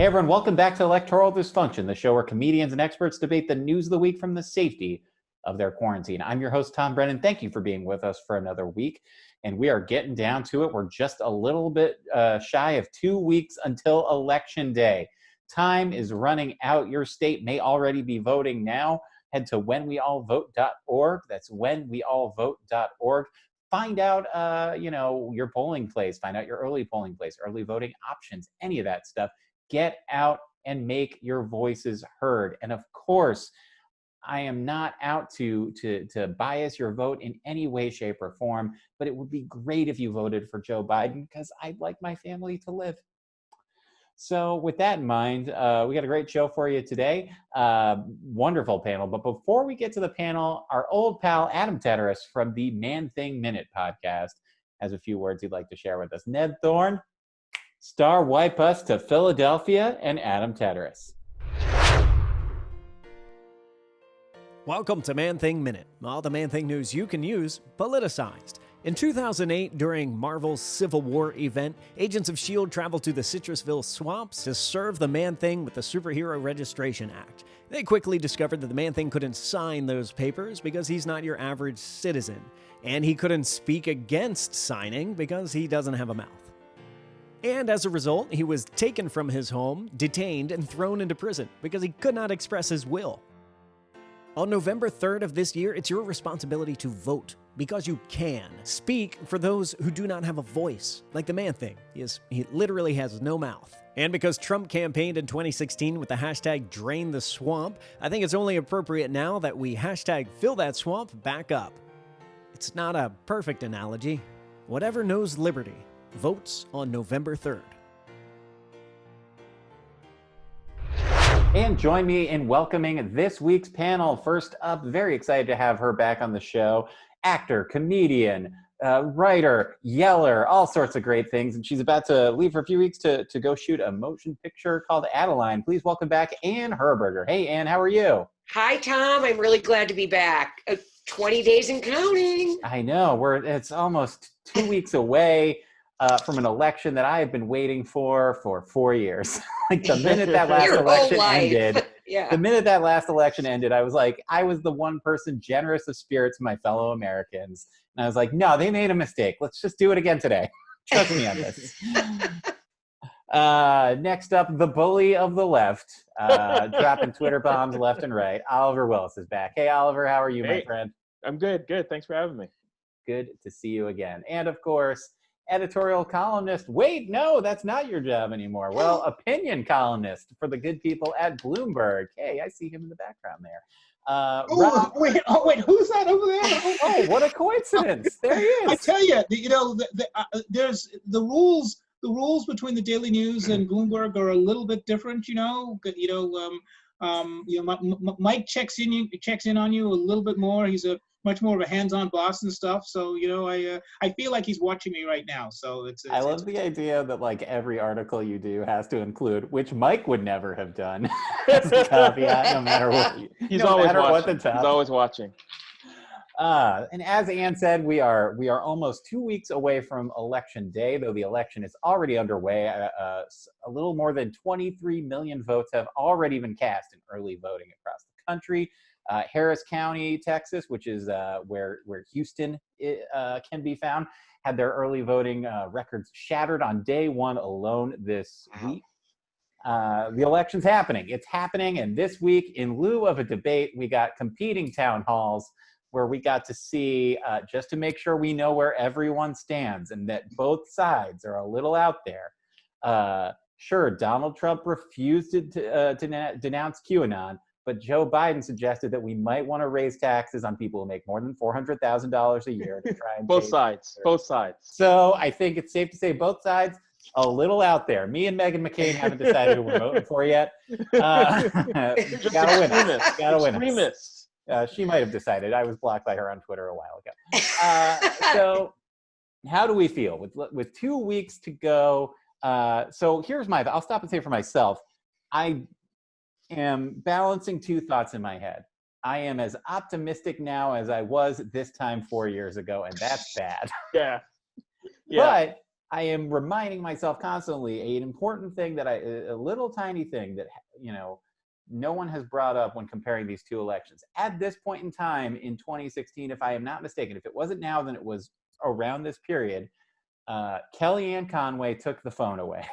Hey everyone, welcome back to Electoral Dysfunction, the show where comedians and experts debate the news of the week from the safety of their quarantine. I'm your host, Tom Brennan. Thank you for being with us for another week. And we are getting down to it. We're just a little bit shy of 2 weeks until Election Day. Time is running out. Your state may already be voting now. Head to whenweallvote.org. That's whenweallvote.org. Find out, your polling place. Find out your early polling place, early voting options, any of that stuff. Get out and make your voices heard. And of course, I am not out to bias your vote in any way, shape, or form, but it would be great if you voted for Joe Biden because I'd like my family to live. So with that in mind, we got a great show for you today. Wonderful panel. But before we get to the panel, our old pal Adam Teterus from the Man Thing Minute podcast has a few words he'd like to share with us. Ned Thorne, star wipe us to Philadelphia, and Adam Teterus. Welcome to Man Thing Minute, all the Man Thing news you can use, politicized. In 2008, during Marvel's Civil War event, agents of S.H.I.E.L.D. traveled to the Citrusville swamps to serve the Man-Thing with the Superhero Registration Act. They quickly discovered that the Man-Thing couldn't sign those papers because he's not your average citizen, and he couldn't speak against signing because he doesn't have a mouth. And as a result, he was taken from his home, detained, and thrown into prison because he could not express his will. On November 3rd of this year, it's your responsibility to vote because you can. Speak for those who do not have a voice, like the Man-Thing. He literally has no mouth. And because Trump campaigned in 2016 with the hashtag #DrainTheSwamp, I think it's only appropriate now that we hashtag #FillThatSwamp back up. It's not a perfect analogy. Whatever knows liberty votes on November 3rd. And join me in welcoming this week's panel. First up, very excited to have her back on the show. Actor, comedian, writer, yeller, all sorts of great things. And she's about to leave for a few weeks to go shoot a motion picture called Adeline. Please welcome back Ann Herberger. Hey, Ann, how are you? Hi, Tom. I'm really glad to be back. 20 days and counting. I know. It's almost 2 weeks away from an election that I have been waiting for 4 years. Like the minute that last election ended, Yeah. The minute that last election ended, I was like, I was the one person generous of spirit to my fellow Americans. And I was like, no, they made a mistake. Let's just do it again today. Trust me on this. Next up, the bully of the left, dropping Twitter bombs left and right. Oliver Willis is back. Hey, Oliver, how are you, my friend? I'm good. Thanks for having me. Good to see you again. And of course, editorial columnist. Wait, no, that's not your job anymore. Well, opinion columnist for the good people at Bloomberg. Hey, I see him in the background there. Wait, who's that over there? Oh, what a coincidence! There he is. I tell you, there's the rules. The rules between the Daily News and Bloomberg are a little bit different. Mike checks in on you a little bit more. He's much more of a hands-on boss and stuff. So, I feel like he's watching me right now. So I love the idea that like every article you do has to include, which Mike would never have done as a caveat, no matter what. He's always watching. He's always watching. And as Ann said, we are almost 2 weeks away from Election Day, though the election is already underway. A little more than 23 million votes have already been cast in early voting across the country. Harris County, Texas, which is where Houston can be found, had their early voting records shattered on day one alone this week. The election's happening. It's happening, and this week, in lieu of a debate, we got competing town halls where we got to see, just to make sure we know where everyone stands and that both sides are a little out there. Sure, Donald Trump refused to denounce QAnon, but Joe Biden suggested that we might want to raise taxes on people who make more than $400,000 a year to try and both sides. So I think it's safe to say both sides a little out there. Me and Meghan McCain haven't decided who we're voting for yet. Gotta win us. She might have decided. I was blocked by her on Twitter a while ago. So how do we feel with 2 weeks to go? So here's I'll stop and say for myself, I am balancing two thoughts in my head. I am as optimistic now as I was this time 4 years ago, and that's bad. Yeah. But I am reminding myself constantly an important thing that a little tiny thing that, no one has brought up when comparing these two elections. At this point in time in 2016, if I am not mistaken, if it wasn't now, then it was around this period, Kellyanne Conway took the phone away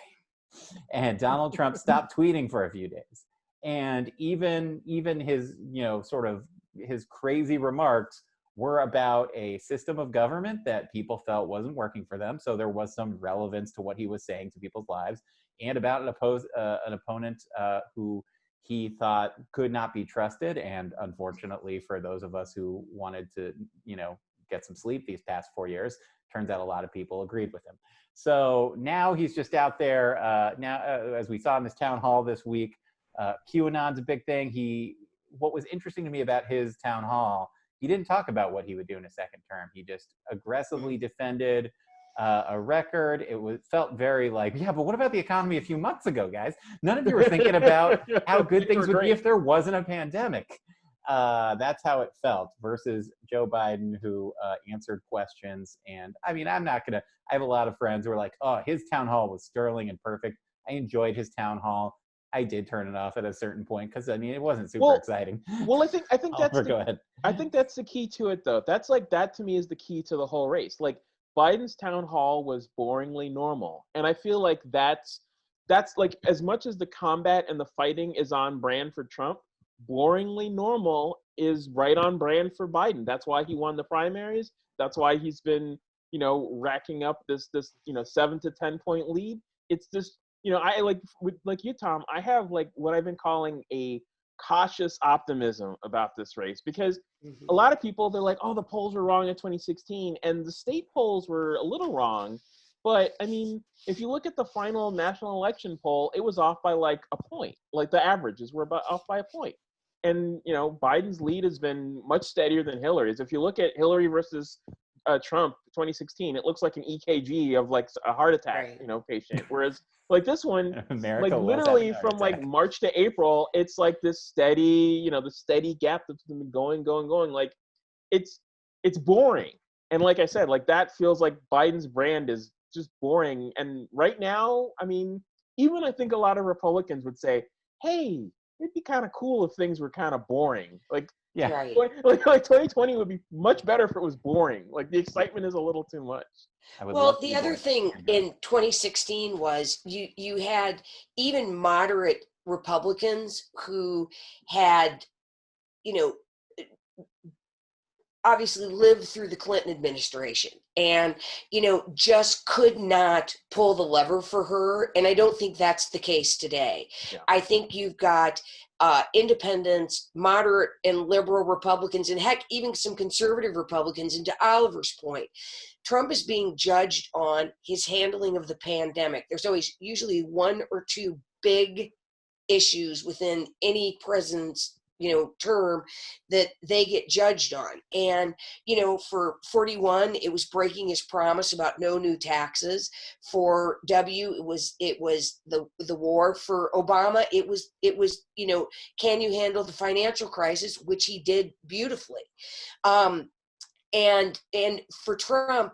and Donald Trump stopped tweeting for a few days. And even his, sort of his crazy remarks were about a system of government that people felt wasn't working for them. So there was some relevance to what he was saying to people's lives, and about an opponent who he thought could not be trusted. And unfortunately, for those of us who wanted to, get some sleep these past 4 years, turns out a lot of people agreed with him. So now he's just out there. As we saw in this town hall this week, QAnon's a big thing. What was interesting to me about his town hall, he didn't talk about what he would do in a second term. He just aggressively defended a record. Felt very like, yeah, but what about the economy a few months ago, guys? None of you were thinking about how good things would be if there wasn't a pandemic. That's how it felt, versus Joe Biden, who answered questions. And I mean, I have a lot of friends who are like, oh, his town hall was sterling and perfect. I enjoyed his town hall. I did turn it off at a certain point because it wasn't super exciting. Well, I think that's go ahead. I think that's the key to it, though. That's that to me is the key to the whole race. Like, Biden's town hall was boringly normal, and I feel like that's like, as much as the combat and the fighting is on brand for Trump, boringly normal is right on brand for Biden. That's why he won the primaries. That's why he's been, racking up this 7 to 10 point lead. It's just, I like you, Tom, I have what I've been calling a cautious optimism about this race, because a lot of people, they're like, oh, the polls were wrong in 2016, and the state polls were a little wrong. But I mean, if you look at the final national election poll, it was off by a point. Like, the averages were about off by a point. And, Biden's lead has been much steadier than Hillary's. If you look at Hillary versus Trump 2016, it looks like an EKG of a heart attack, patient. Whereas this one, literally from March to April, it's this steady, the steady gap that's been going. It's boring. And like I said, that feels like Biden's brand is just boring. And right now, I mean, even I think a lot of Republicans would say, hey, it'd be kind of cool if things were kind of boring. Yeah. Right. 2020 would be much better if it was boring. The excitement is a little too much. Well, the other thing in 2016 was you had even moderate Republicans who had, obviously lived through the Clinton administration and, just could not pull the lever for her. And I don't think that's the case today. Yeah. I think you've got independents, moderate and liberal Republicans, and heck, even some conservative Republicans. And to Oliver's point, Trump is being judged on his handling of the pandemic. There's always usually one or two big issues within any president's term that they get judged on. And, for 41, it was breaking his promise about no new taxes. For W, it was the war. For Obama, it was, can you handle the financial crisis, which he did beautifully. And for Trump,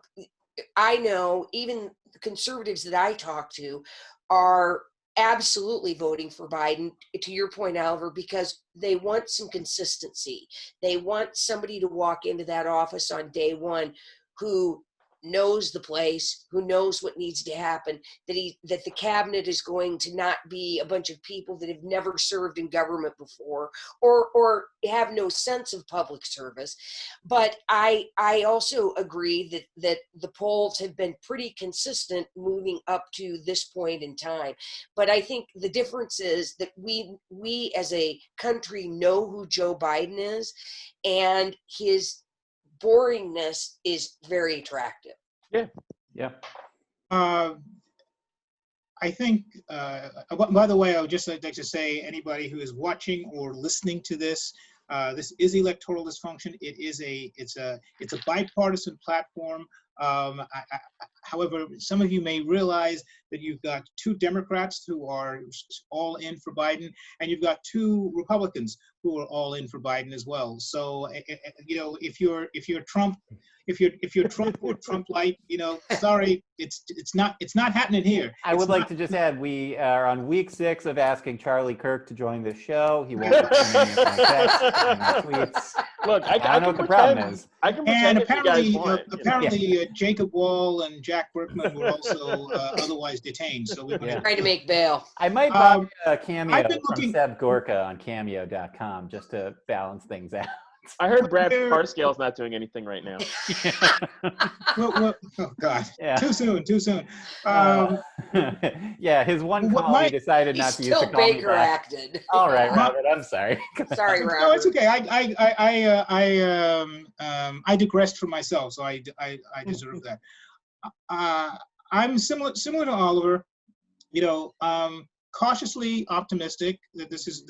I know even the conservatives that I talk to are absolutely voting for Biden, to your point, Oliver, because they want some consistency. They want somebody to walk into that office on day one who knows the place, who knows what needs to happen, that the cabinet is going to not be a bunch of people that have never served in government before or have no sense of public service. But I also agree that the polls have been pretty consistent moving up to this point in time. But I think the difference is that we as a country know who Joe Biden is, and his boringness is very attractive. Yeah. I think, by the way, I would just like to say, anybody who is watching or listening to this is electoral dysfunction. It's a bipartisan platform. However, some of you may realize that you've got two Democrats who are all in for Biden, and you've got two Republicans who are all in for Biden as well. So, if you're Trump, if you're Trump or Trump light, sorry, it's not happening here. I would like to just add, we are on week 6 of asking Charlie Kirk to join the show. He won't return any of my texts and my tweets. Look, I don't know what the problem is. I can And pretend if you guys want. apparently, Jacob Wall and Jack Berkman were also otherwise detained. So we Yeah. Trying to make bail. I might buy a Cameo I've been from looking- Seb Gorka on Cameo.com just to balance things out. I heard Brad Parscale's not doing anything right now. oh God, Yeah. too soon. Yeah, his one What call my- he decided He's not to use still to call me Baker back. acted. All right, Robert, I'm sorry. Sorry, Robert. No, it's okay. I digressed for myself, so I deserve that. I'm similar to Oliver. Cautiously optimistic that this is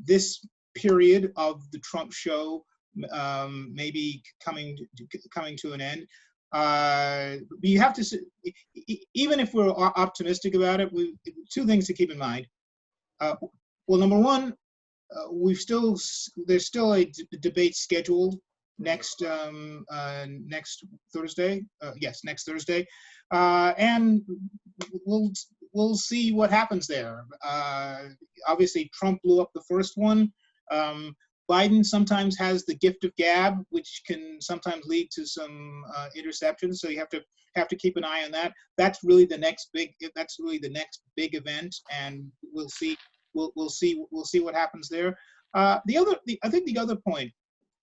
this period of the Trump show may be coming to an end. You have to, even if we're optimistic about it, two things to keep in mind. Well, number one, there's still a debate scheduled next Thursday. Yes, next Thursday, and we'll see what happens there. Obviously, Trump blew up the first one. Biden sometimes has the gift of gab, which can sometimes lead to some interceptions. So you have to keep an eye on that. That's really the next big event, and we'll see. We'll see what happens there. I think the other point,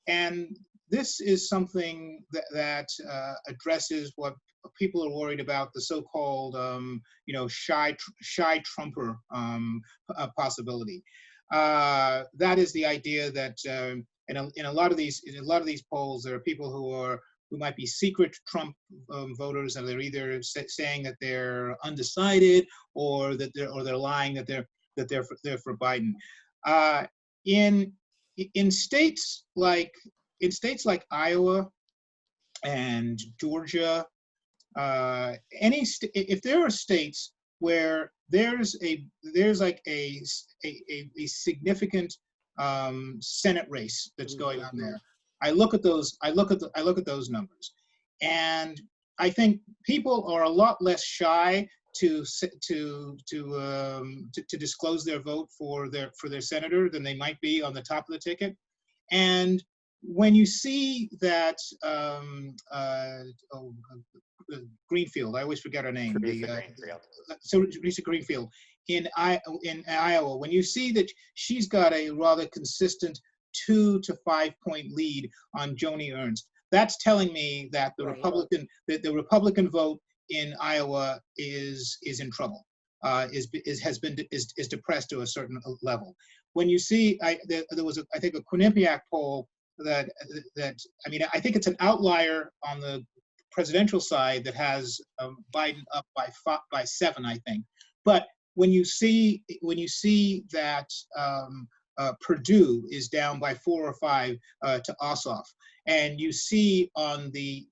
and this is something that addresses what people are worried about, the so-called shy Trumper possibility. That is the idea that in a lot of these polls, there are people who might be secret Trump voters, and they're either saying that they're undecided or they're lying that they're for Biden. In states like Iowa and Georgia, if there are states where there's like a significant Senate race that's going on there, I look at those numbers, and I think people are a lot less shy to disclose their vote for their senator than they might be on the top of the ticket. And when you see that Greenfield, I always forget her name. Lisa Greenfield in Iowa. When you see that she's got a rather consistent 2 to 5 point lead on Joni Ernst, that's telling me that the Republican vote in Iowa is in trouble. Is depressed to a certain level. When you see, there was I think a Quinnipiac poll that I think it's an outlier on the presidential side that has Biden up by 7, I think. But when you see that Purdue is down by 4 or 5 to Ossoff, and you see on the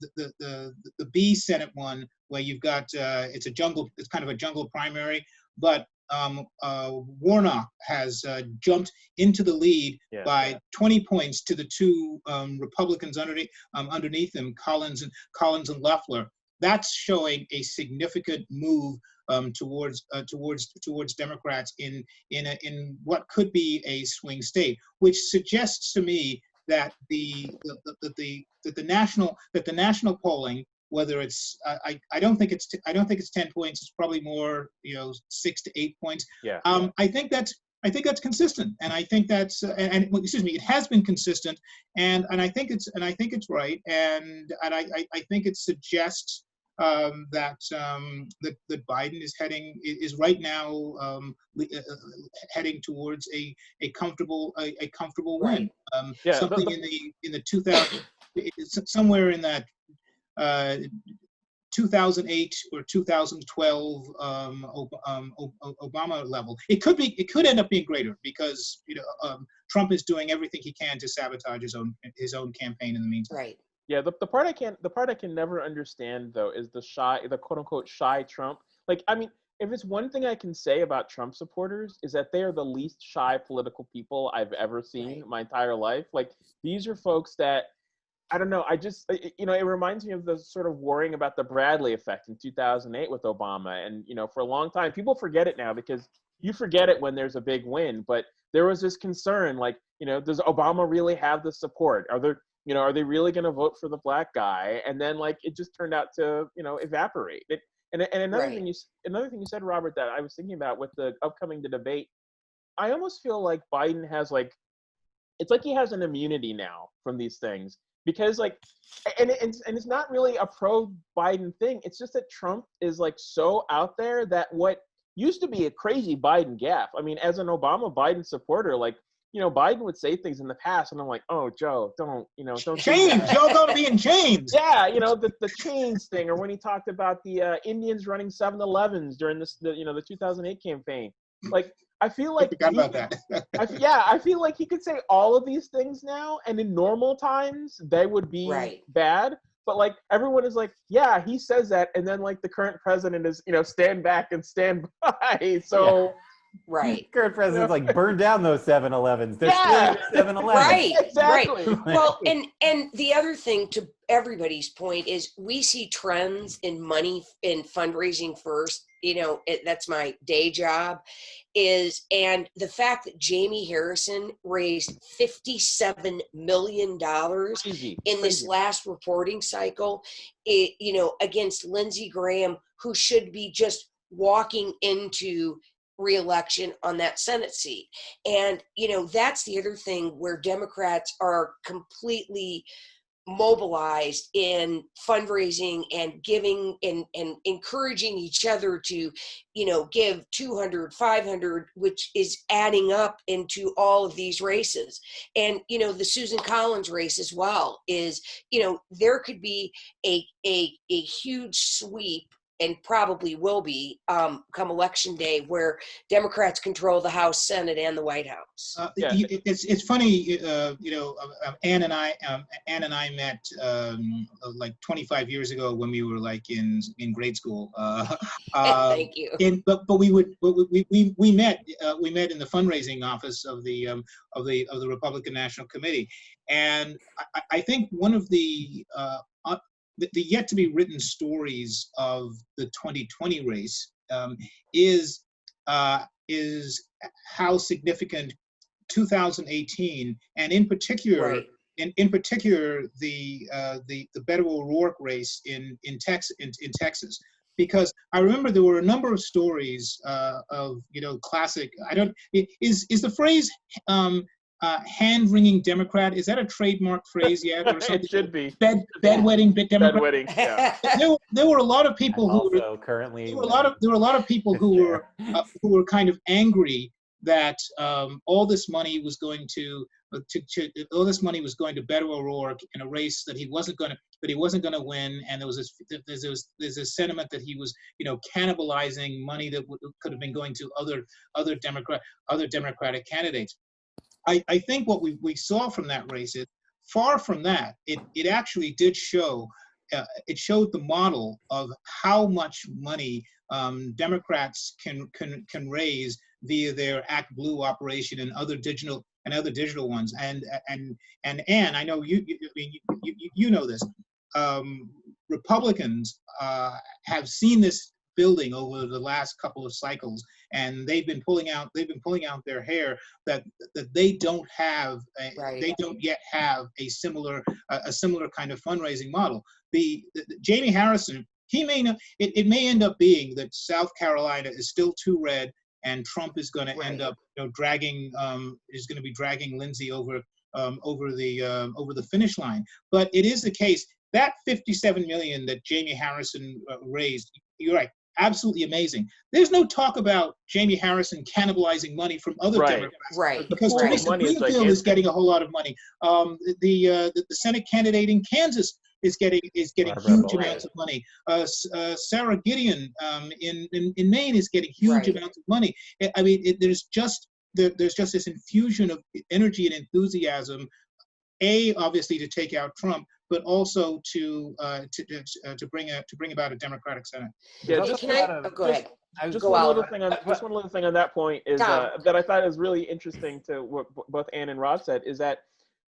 B Senate one where you've got it's kind of a jungle primary, but Warnock has jumped into the lead by 20 points to the 2 Republicans underneath him, Collins and Loeffler. That's showing a significant move towards Democrats in what could be a swing state, which suggests to me that the national polling, whether it's I don't think it's 10 points. It's probably more 6 to 8 points. Yeah. I think that's consistent, and I think that's it has been consistent, and I think it's right, and I think it suggests that Biden is right now heading towards a comfortable win. Something in the 2000 somewhere in that 2008 or 2012 Obama level. It could end up being greater because Trump is doing everything he can to sabotage his own campaign in the meantime. Right. Yeah, the part I can never understand though is the quote unquote shy Trump. Like, I mean, if it's one thing I can say about Trump supporters is that they are the least shy political people I've ever seen my entire life. Like, these are folks that, I don't know, it reminds me of the sort of worrying about the Bradley effect in 2008 with Obama. And, for a long time, people forget it now because you forget it when there's a big win. But there was this concern, like, does Obama really have the support? Are they really going to vote for the black guy? And then, like, it just turned out to, evaporate. And another thing you said, Robert, that I was thinking about with the upcoming debate, I almost feel like Biden has it's like he has an immunity now from these things because and it's not really a pro-Biden thing. It's just that Trump is so out there that what used to be a crazy Biden gaffe. I mean, as an Obama Biden supporter, Biden would say things in the past, and I'm like, oh, Joe, don't chains. Joe going to be in chains. Yeah, the chains thing, or when he talked about the Indians running 7-Elevens during the 2008 campaign. I feel like I forgot about that. I feel like he could say all of these things now, and in normal times they would be bad. But everyone is yeah, he says that, and then the current president is stand back and stand by. So. Yeah. Right. Current president's burn down those 7-Elevens. They're still 7-Elevens. Right. Exactly. Right. Well, and the other thing, to everybody's point, is we see trends in money in fundraising first. That's my day job. And the fact that Jamie Harrison raised $57 million in this last reporting cycle, against Lindsey Graham, who should be just walking into re-election on that Senate seat. And, that's the other thing where Democrats are completely mobilized in fundraising and giving and encouraging each other to, give 200, 500, which is adding up into all of these races. And, the Susan Collins race as well is, there could be a huge sweep, and probably will be come election day, where Democrats control the House, Senate, and the White House. It's funny, Ann and I met 25 years ago when we were in grade school. Thank you. But we met in the fundraising office of the Republican National Committee, and I think one of the yet to be written stories of the 2020 race is how significant 2018, and in particular, the Beto O'Rourke race in Texas, because I remember there were a number of stories of classic. Is the phrase hand-wringing Democrat, is that a trademark phrase yet? Or something? It should be. Bedwetting Democrat. Bedwetting, yeah. There were a lot of people who were currently. There were a lot of people who were kind of angry that all this money was going to Beto O'Rourke in a race that he wasn't going to win, and there's this sentiment that he was cannibalizing money that could have been going to other Democratic candidates. I think what we saw from that race is, far from that, it actually did show, it showed the model of how much money Democrats can raise via their Act Blue operation and other digital ones. And Ann, I know you know this. Republicans have seen this building over the last couple of cycles, and they've been pulling out their hair that they don't yet have a similar kind of fundraising model. The Jamie Harrison, it may end up being that South Carolina is still too red, and Trump is going to end up dragging Lindsey over the finish line. But it is the case that $57 million that Jamie Harrison raised. You're right. Absolutely amazing. There's no talk about Jamie Harrison cannibalizing money from other Democrats, right? Because Teresa Greenfield is getting a whole lot of money. The Senate candidate in Kansas is getting huge amounts of money. Sarah Gideon in Maine is getting huge amounts of money. I mean, there's just this infusion of energy and enthusiasm. Obviously to take out Trump, but also to bring about a Democratic Senate. Yeah, And just can I? Oh, go ahead. just Go, one Oliver. little thing on just one little thing on that point is Tom. that I thought is really interesting to what both Ann and Rob said is that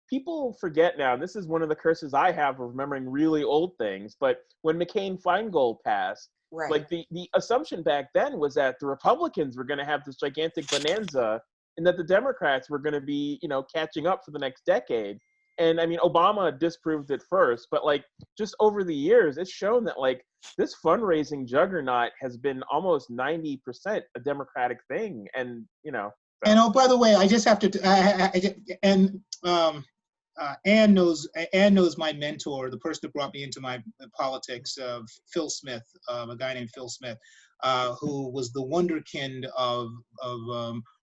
people forget now, and this is one of the curses I have of remembering really old things, but when McCain-Feingold passed, Right. like the assumption back then was that the Republicans were going to have this gigantic bonanza and that the Democrats were going to be, catching up for the next decade. And I mean, Obama disproved it first, but like just over the years, it's shown that like this fundraising juggernaut has been almost 90% a Democratic thing. And, And oh, by the way, I just have to, Ann knows my mentor, the person that brought me into my politics, Phil Smith, a guy named Phil Smith, who was the wonderkind of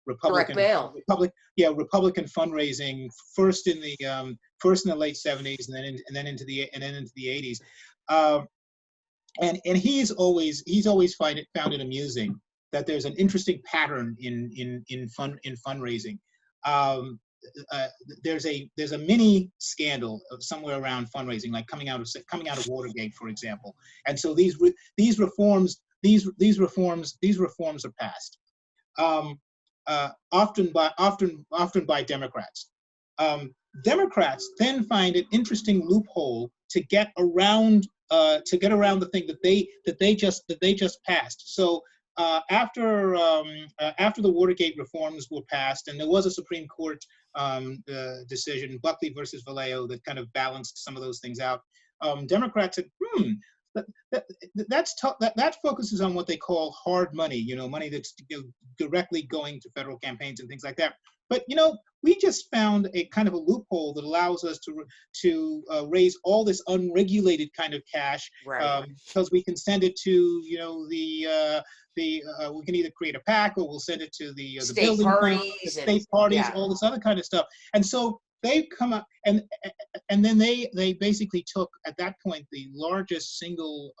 Republican fundraising, first in the late 70s and then into the 80s, and he's always found it amusing that there's an interesting pattern in fundraising. There's a mini scandal somewhere around fundraising, like coming out of Watergate, for example. And so these reforms are passed, often by Democrats. Democrats then find an interesting loophole to get around the thing that they just passed. So after the Watergate reforms were passed, and there was a Supreme Court decision, Buckley versus Vallejo, that kind of balanced some of those things out. Democrats said, that focuses on what they call hard money, money that's directly going to federal campaigns and things like that. But we just found a kind of a loophole that allows us to raise all this unregulated kind of cash, Right. because we can send it to we can either create a PAC or we'll send it to the State building parties, fund, state parties, yeah. all this other kind of stuff. And so they've come up, and then they basically took at that point the largest single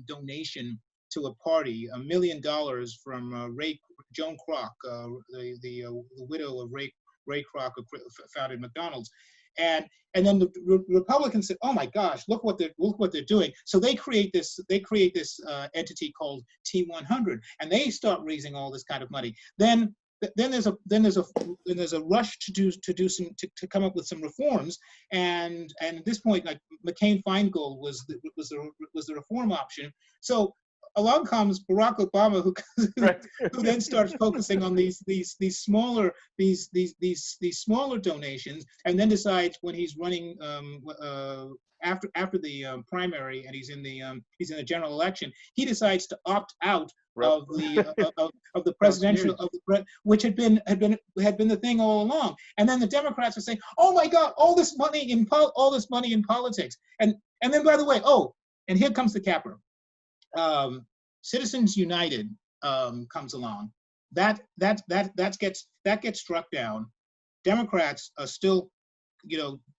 donation to a party, $1 million from Joan Kroc, the widow of Ray Kroc, who founded McDonald's, and then the Republicans said, "Oh my gosh, look what they're doing." So they create this entity called T100, and they start raising all this kind of money. Then there's a rush to come up with some reforms, and at this point, like McCain-Feingold was the reform option. So along comes Barack Obama, who then starts focusing on these smaller donations, and then decides when he's running after the primary and he's in the general election, he decides to opt out of the presidential which had been the thing all along. And then the Democrats are saying, "Oh my God, all this money in politics." And then, by the way, and here comes the capper. Citizens United comes along. That gets struck down. Democrats are still,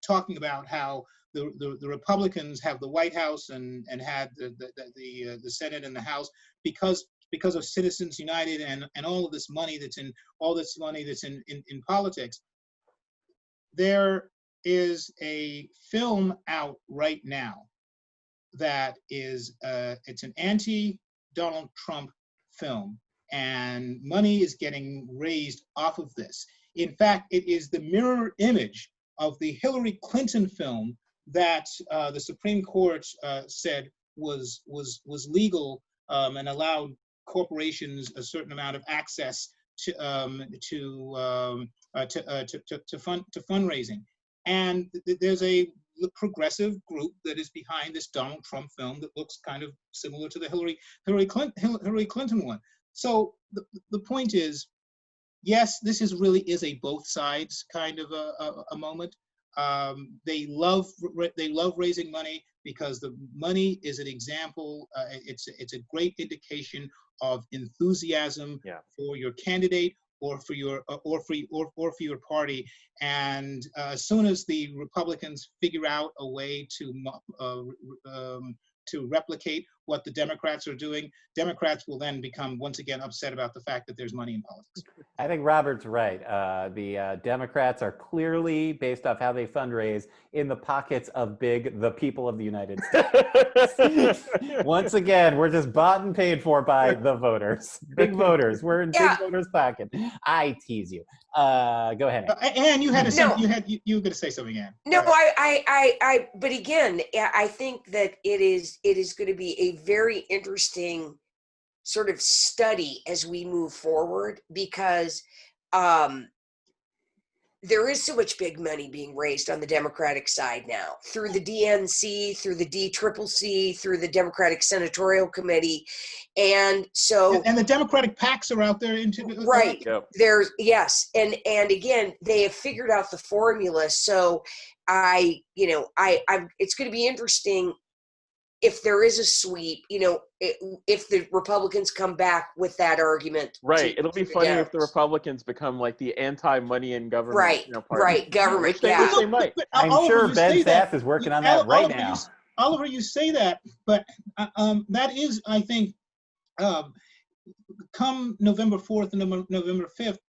talking about how the Republicans have the White House and had the Senate and the House because of Citizens United and all of this money that's in politics. There is a film out right now that is it's an anti-Donald Trump film, and money is getting raised off of this. In fact, it is the mirror image of the Hillary Clinton film that the Supreme Court said was legal and allowed corporations a certain amount of access to fundraising. And there's a progressive group that is behind this Donald Trump film that looks kind of similar to the Hillary Clinton one. So the point is, yes, this really is a both sides kind of a moment. They love raising money because the money is an example. It's a great indication of enthusiasm for your candidate or for your party. And as soon as the Republicans figure out a way to replicate what the Democrats are doing, Democrats will then become once again upset about the fact that there's money in politics. I think Robert's right. The Democrats are clearly, based off how they fundraise, in the pockets of the people of the United States. Once again, we're just bought and paid for by the voters. Big voters. We're in big voters' pocket. I tease you. Go ahead. Ann, you had you were going to say something, Ann. No, but again, I think that it is going to be a very interesting sort of study as we move forward, because there is so much big money being raised on the Democratic side now through the DNC, through the DCCC, through the Democratic Senatorial Committee. And so, and the Democratic PACs are out there into right. Yep. There's and again, they have figured out the formula. So I'm it's going to be interesting if there is a sweep, if the Republicans come back with that argument. Right. It'll be funny if the Republicans become like the anti-money in government. Right. Party. Right. Government. Which they might. I'm Oliver, sure Ben Sass is working on that right now. Oliver, you say that, but that is, I think, come November 4th and November 5th,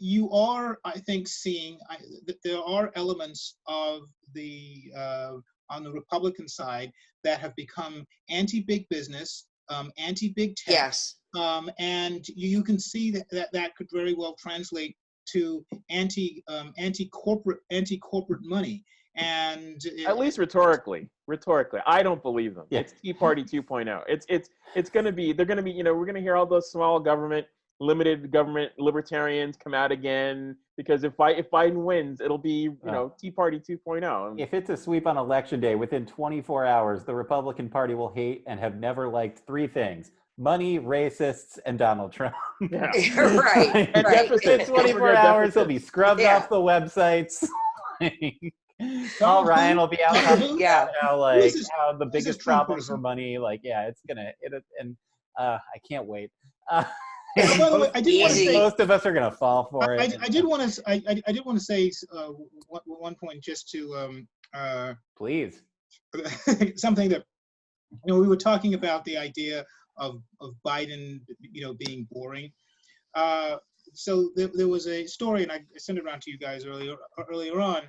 you are, I think, seeing that there are elements of on the Republican side that have become anti-big business, anti-big tech. Yes. And you can see that could very well translate to anti-corporate money. And at least rhetorically, I don't believe them. Yeah. It's Tea Party 2.0. It's going to be, they're going to be, we're going to hear all those small government, limited government libertarians come out again, because if Biden wins, it'll be, Tea Party 2.0. If it's a sweep on election day, within 24 hours, the Republican Party will hate and have never liked three things: money, racists, and Donald Trump. Yeah. Right. And right. within 24 hours, he'll be scrubbed off the websites. Paul Ryan will be out talking about how the biggest problems are money. It's gonna I can't wait. By the way, I did want to say most of us are gonna fall for it. I did want to say one point just to please something that we were talking about, the idea of Biden being boring. So there was a story, and I sent it around to you guys earlier on.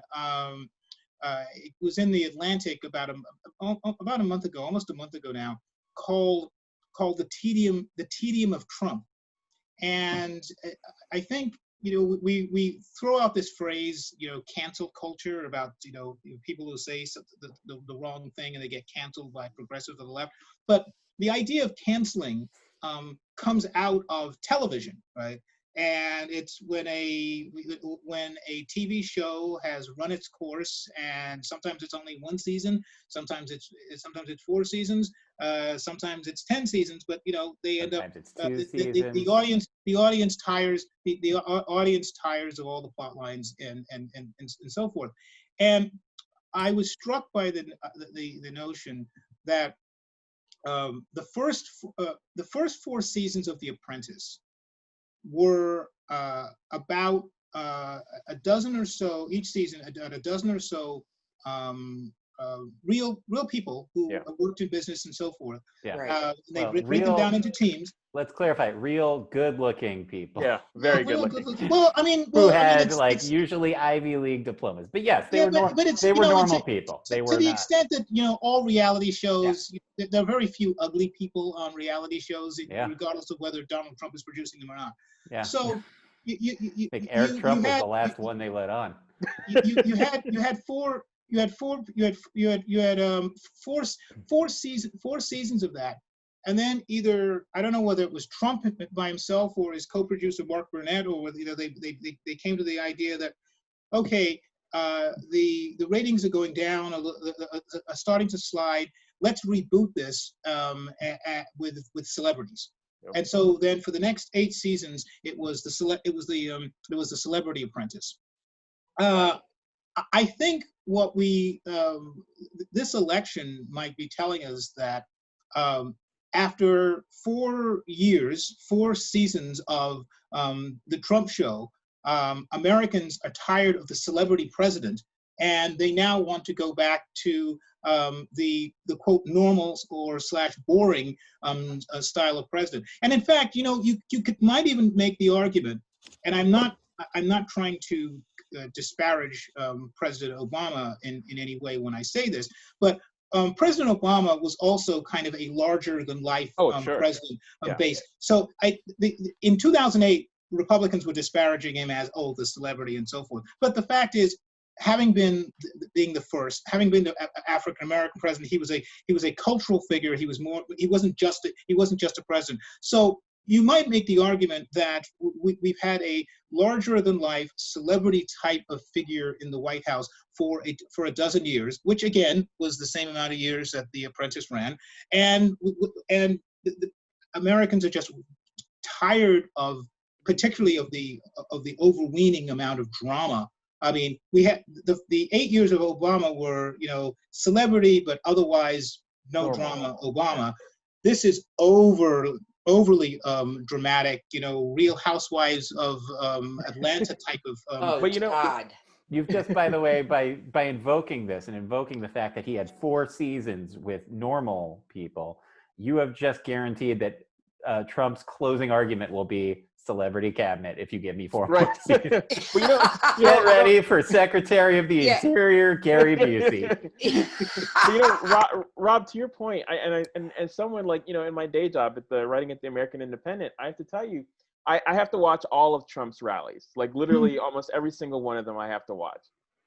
It was in the Atlantic about a month ago, almost a month ago now, called the tedium of Trump. And I think we throw out this phrase, cancel culture, about people who say the wrong thing and they get canceled by progressives on the left. But the idea of canceling comes out of television, right? And it's when a TV show has run its course, and sometimes it's only one season, sometimes it's 4 seasons, sometimes it's 10 seasons, but they end up the audience tires of all the plot lines and so forth. And I was struck by the notion that the first 4 seasons of The Apprentice were about a dozen or so each season, a dozen or so real people who worked in business and so forth. Yeah. They break them down into teams. Let's clarify: real good-looking people. Yeah, very good-looking. Well, who had usually Ivy League diplomas, but yes, they were normal people. They were to the extent that all reality shows. Yeah. There are very few ugly people on reality shows, regardless of whether Donald Trump is producing them or not. Yeah. So I think Eric Trump was the last one they let on. You had 4 seasons of that. And then either, I don't know whether it was Trump by himself or his co-producer Mark Burnett, or whether they came to the idea that, okay, the ratings are going down, are starting to slide. Let's reboot this with celebrities. Yep. And so then for the next 8 seasons, it was the Celebrity Apprentice. I think what this election might be telling us that after 4 seasons of the Trump show, Americans are tired of the celebrity president, and they now want to go back to the quote normal or / boring style of president. And in fact, you know, you might even make the argument, and I'm not trying to disparage President Obama in any way when I say this, but President Obama was also kind of a larger than life president base. So in 2008, Republicans were disparaging him as, oh, the celebrity and so forth. But the fact is, having been being the first, having been the African American president, he was a cultural figure. He wasn't just a president. So you might make the argument that we've had a larger than life celebrity type of figure in the White House for a dozen years, which again was the same amount of years that The Apprentice ran, and the Americans are just tired of, particularly of the overweening amount of drama. I mean, we had the 8 years of Obama were, you know, celebrity but otherwise no drama Obama. This is overly dramatic, you know, Real Housewives of Atlanta type of. But you know, God. You've just, by the way, by invoking this and invoking the fact that he had 4 seasons with normal people, you have just guaranteed that Trump's closing argument will be celebrity cabinet if you give me 4 more seasons. But you know, Get ready for Secretary of the Interior, Gary Busey. But you know, Rob, to your point, and as someone like, you know, in my day job writing at the American Independent, I have to tell you, I have to watch all of Trump's rallies, like literally almost every single one of them I have to watch.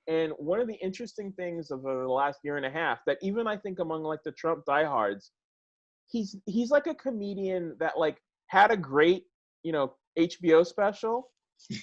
And one of the interesting things of the last year and a half that even I think among like the Trump diehards, he's like a comedian that like had a great, you know, HBO special,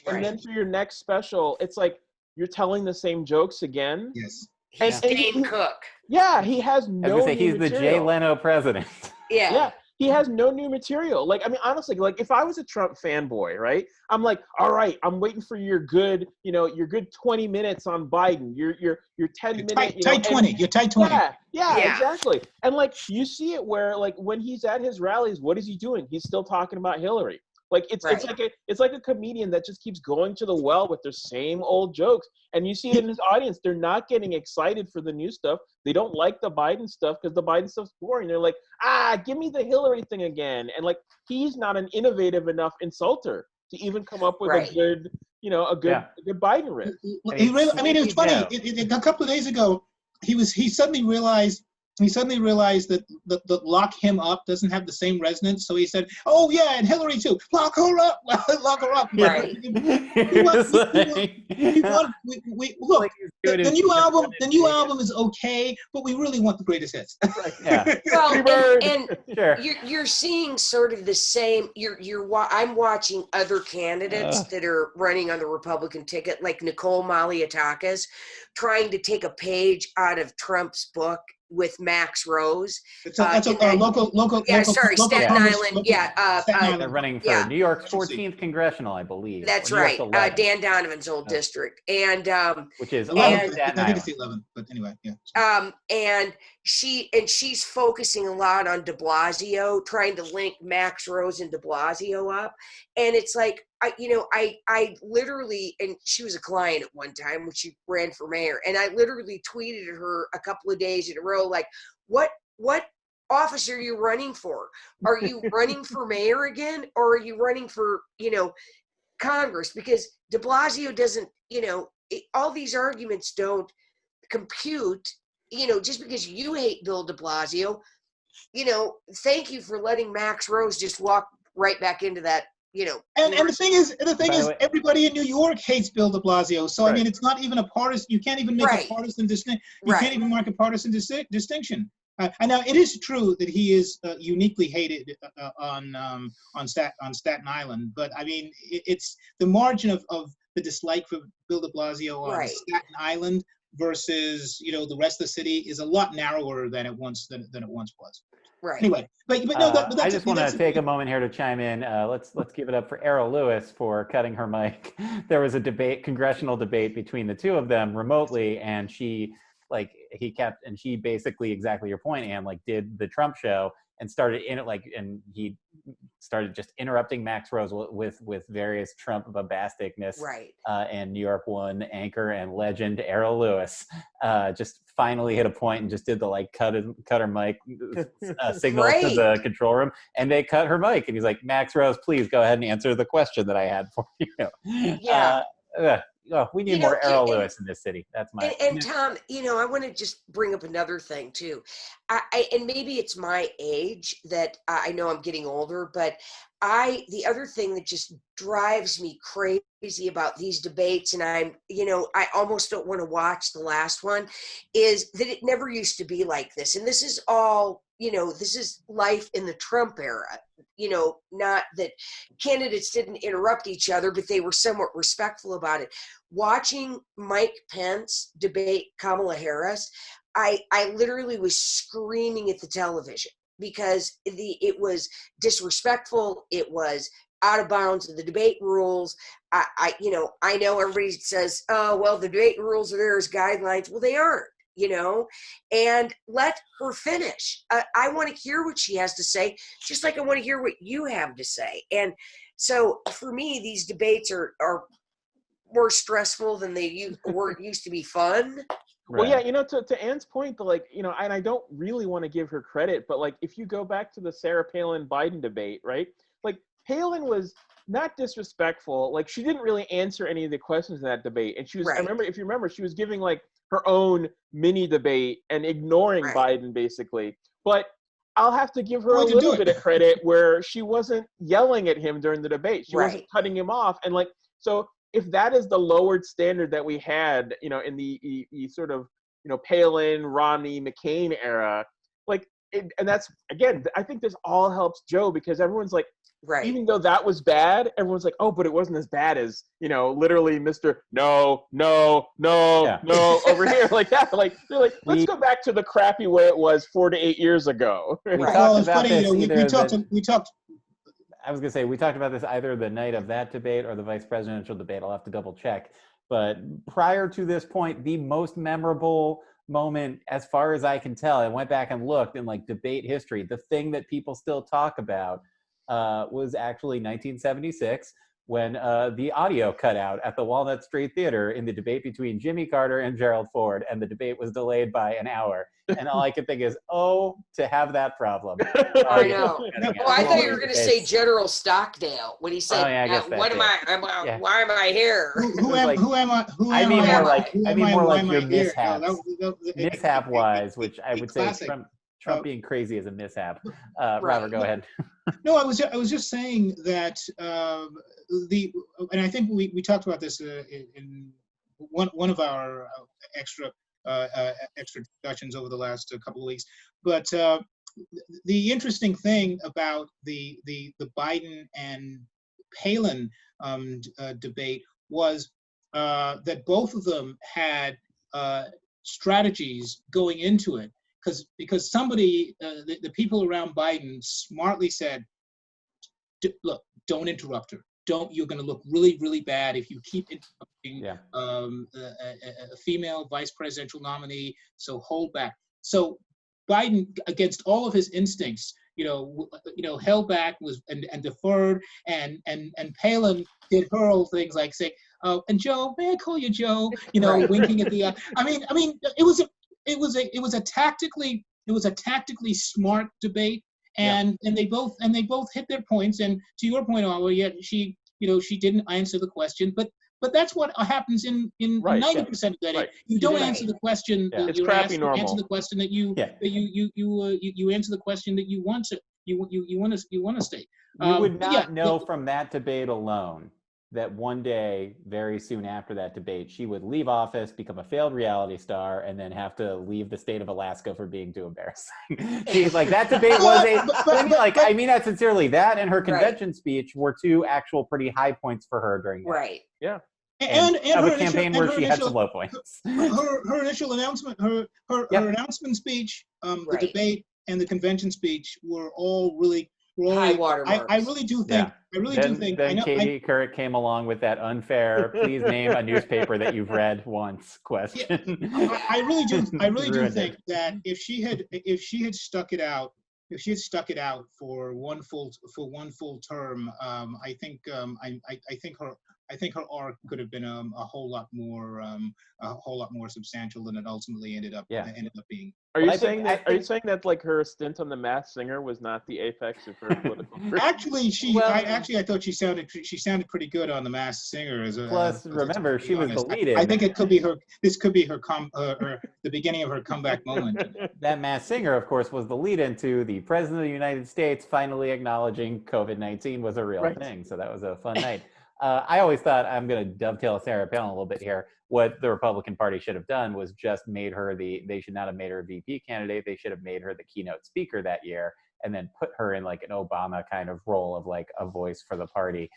and then for your next special, it's like you're telling the same jokes again. Yes. He's Dane Cook. Yeah, he has no. He's the Jay Leno president. Yeah. He has no new material. Like, I mean, honestly, like if I was a Trump fanboy, right? I'm like, all right, I'm waiting for your good, you know, your good 20 minutes on Biden. Your 10 minutes. Tight 20. You're tight 20. Yeah, exactly. And like you see it where like when he's at his rallies, what is he doing? He's still talking about Hillary. Like it's like a comedian that just keeps going to the well with their same old jokes. And you see it in his audience. They're not getting excited for the new stuff. They don't like the Biden stuff because the Biden stuff's boring. They're like, give me the Hillary thing again. And like he's not an innovative enough insulter to even come up with a good, you know, a good Biden riff. He really, I mean, it was funny. A couple of days ago, he suddenly realized that the lock him up doesn't have the same resonance. So he said, "Oh yeah, and Hillary too. Lock her up, lock her up." Right. Look, the new album is okay, but we really want the greatest hits. Yeah. Well, and Sure. you're seeing sort of the same. I'm watching other candidates that are running on the Republican ticket, like Nicole Malliotakis, trying to take a page out of Trump's book with Max Rose. That's a local. Yeah, sorry, Staten Island. They're running for New York's 14th congressional, I believe. That's right. Dan Donovan's old district, and which is 11th. I think it's the 11th, but anyway, yeah. And she's focusing a lot on de Blasio, trying to link Max Rose and de Blasio up, and it's like I literally, and she was a client at one time when she ran for mayor, and I literally tweeted at her a couple of days in a row, like, what office are you running for? Are you running for mayor again, or are you running for, Congress? Because de Blasio doesn't, all these arguments don't compute, just because you hate Bill de Blasio, thank you for letting Max Rose just walk right back into that. And the thing is, everybody in New York hates Bill de Blasio. So I mean, it's not even a partisan. You can't even make a partisan distinction. You can't even mark a partisan distinction. And now it is true that he is uniquely hated on Staten Island. But I mean, it's the margin of the dislike for Bill de Blasio on Staten Island versus the rest of the city is a lot narrower than it once was. Right. Anyway, but no, I just want to take a moment here to chime in. Let's give it up for Errol Lewis for cutting her mic. There was a congressional debate between the two of them remotely, and she basically, exactly your point, Ann, did the Trump show and started in it, and he started just interrupting Max Rose with various Trump bombasticness. Right. And New York One anchor and legend Errol Lewis just finally hit a point and just did the like cut her mic signal to the control room, and they cut her mic, and he's like, Max Rose, please go ahead and answer the question that I had for you. Yeah. We need more Errol Lewis in this city. That's my and Tom, I want to just bring up another thing too. And maybe it's my age that I know I'm getting older, but the other thing that just drives me crazy about these debates, and I almost don't want to watch the last one, is that it never used to be like this. And this is all, this is life in the Trump era. Not that candidates didn't interrupt each other, but they were somewhat respectful about it. Watching Mike Pence debate Kamala Harris, I literally was screaming at the television because it was disrespectful. It was out of bounds of the debate rules. I know everybody says, oh, well, the debate rules are there as guidelines. Well, they aren't. And let her finish. I want to hear what she has to say, just like I want to hear what you have to say. And so for me, these debates are more stressful than they used to be fun. Well, yeah, to Ann's point, and I don't really want to give her credit, but like, if you go back to the Sarah Palin-Biden debate, right? Like, Palin was not disrespectful. Like, she didn't really answer any of the questions in that debate. And she was, Right. if you remember, she was giving like her own mini debate and ignoring Right. Biden basically. But I'll have to give her a Way to little do it. bit of credit where she wasn't yelling at him during the debate. She wasn't Right. cutting him off. And like, so if that is the lowered standard that we had, in the sort of, Palin, Romney, McCain era, like, and that's, again, I think this all helps Joe, because everyone's like, Right. even though that was bad, everyone's like, oh, but it wasn't as bad as, literally Mr. No, over here, like that. Like, they're like, let's go back to the crappy way it was 4 to 8 years ago. We Right. talked Well, it's about funny, this we talked. I was going to say, we talked about this either the night of that debate or the vice presidential debate. I'll have to double check. But prior to this point, the most memorable moment, as far as I can tell, I went back and looked in like debate history. The thing that people still talk about was actually 1976, when the audio cut out at the Walnut Street Theater in the debate between Jimmy Carter and Gerald Ford, and the debate was delayed by an hour. And all I can think is, oh, to have that problem. I know. Oh, I thought you were going to say It's- General Stockdale when he said, Oh, yeah, I guess that "What too. am why am I here?" Who am I? I mean more like why am your I here? mishaps. Mishap-wise, which I would say classic. Trump being crazy is a mishap. Robert, go ahead. No, I was just saying that and I think we talked about this in one of our extra discussions over the last couple of weeks. But the interesting thing about the Biden and Palin debate was that both of them had strategies going into it, because somebody, the people around Biden smartly said, look, don't interrupt her. You're going to look really, really bad if you keep interrupting a female vice presidential nominee. So hold back. So Biden, against all of his instincts, held back and deferred, and Palin did her old things like saying, and Joe, may I call you Joe? Right. Winking at the. I mean, it was a tactically smart debate. And they both hit their points. And to your point, Oliver, yet she didn't answer the question. But that's what happens in 90% of that. Right. You don't answer the question that It's you're crappy asked. You normal. answer the question that you answer the question that you want to state. You would not know from that debate alone that one day, very soon after that debate, she would leave office, become a failed reality star, and then have to leave the state of Alaska for being too embarrassing. She's like, that debate was I mean that sincerely. That and her convention speech were two actual pretty high points for her during that. Right. Yeah. And of her a campaign where she had some low points. Her initial announcement, her announcement speech, the debate, and the convention speech were all really high water marks. I really do think. Then Katie Couric came along with that unfair, please name a newspaper that you've read once question. I really do think that if she had stuck it out if she had stuck it out for one full term, I think I think her arc could have been a whole lot more substantial than it ultimately ended up being. Are you Well, saying that? I Are you think saying that like her stint on The Masked Singer was not the apex of her political career? Actually, Well- I thought she sounded pretty good on The Masked Singer. Plus, remember, she was the lead-in. I think it could be her. This could be her the beginning of her comeback moment. That Masked Singer, of course, was the lead-in to the President of the United States finally acknowledging COVID-19 was a real thing. So that was a fun night. I always thought, I'm going to dovetail Sarah Palin a little bit here, what the Republican Party should have done was just made her they should not have made her a VP candidate. They should have made her the keynote speaker that year and then put her in like an Obama kind of role of like a voice for the party.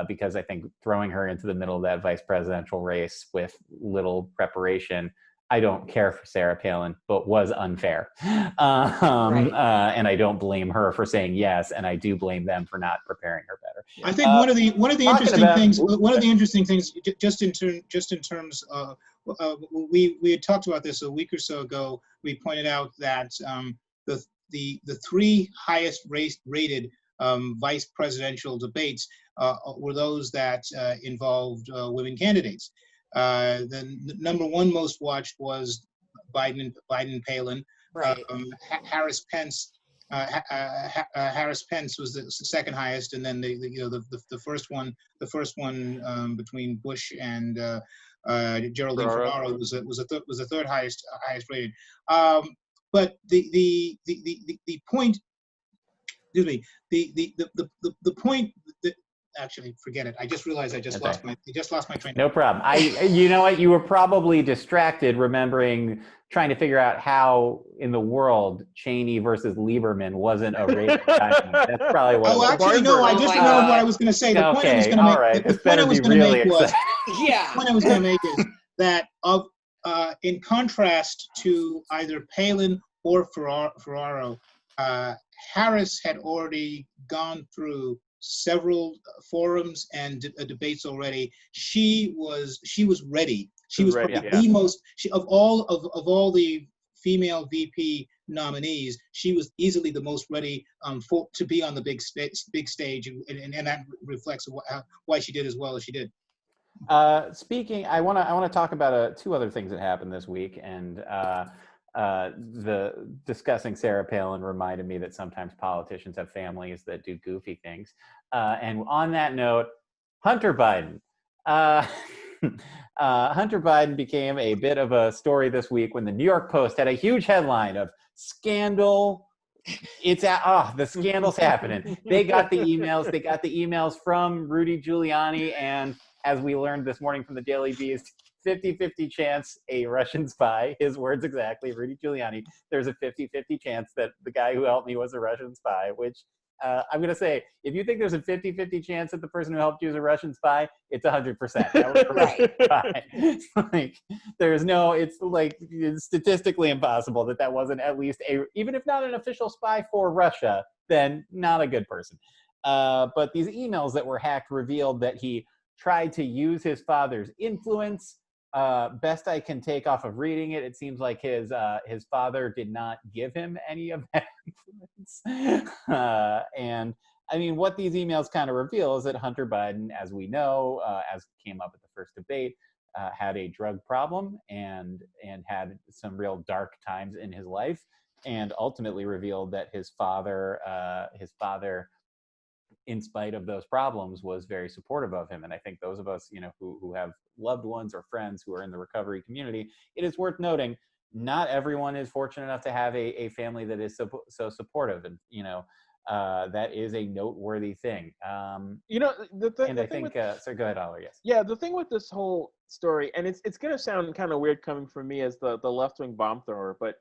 Because I think throwing her into the middle of that vice presidential race with little preparation, I don't care for Sarah Palin, but was unfair. And I don't blame her for saying yes, and I do blame them for not preparing her better. I think one of the interesting things, just in terms of, we had talked about this a week or so ago. We pointed out that the three highest rated vice presidential debates were those that involved women candidates. The number one most watched was Biden Palin. Right. Harris Pence. Harris Pence was the second highest, and then the first one between Bush and Geraldine Ferraro was the third highest rated. But the point, excuse me, the point that, actually, forget it. I just realized I just lost my train. No problem. You know what? You were probably distracted remembering trying to figure out how in the world Cheney versus Lieberman wasn't a rated document. That's probably what. Oh, actually, no. I just remembered what I was going to say. The point I was going to make. The point I was going to make was. Yeah. The point I was going to make is that in contrast to either Palin or Ferraro, Harris had already gone through several forums and debates already. She was ready. She was probably the most. Of all the female VP nominees, she was easily the most ready to be on the big stage, and that reflects why she did as well as she did. Speaking, I want to talk about two other things that happened this week, and the discussing Sarah Palin reminded me that sometimes politicians have families that do goofy things. And on that note, Hunter Biden. Hunter Biden became a bit of a story this week when the New York Post had a huge headline of scandal. The scandal's happening. They got the emails. They got the emails from Rudy Giuliani, and as we learned this morning from the Daily Beast, 50-50 chance a Russian spy, his words exactly, Rudy Giuliani, there's a 50-50 chance that the guy who helped me was a Russian spy, which I'm going to say, if you think there's a 50-50 chance that the person who helped you is a Russian spy, it's 100%. That was a Russian spy. It's like, it's statistically impossible that wasn't at least even if not an official spy for Russia, then not a good person. But these emails that were hacked revealed that he tried to use his father's influence. Best I can take off of reading it, it seems like his father did not give him any of that influence. And I mean, what these emails kind of reveal is that Hunter Biden, as we know, as came up at the first debate, had a drug problem and had some real dark times in his life, and ultimately revealed that his father, in spite of those problems, was very supportive of him. And I think those of us, who have loved ones or friends who are in the recovery community, it is worth noting, not everyone is fortunate enough to have a family that is so supportive. And, that is a noteworthy thing. So go ahead, Oliver, yes. Yeah, the thing with this whole story, and it's going to sound kind of weird coming from me as the left-wing bomb thrower, but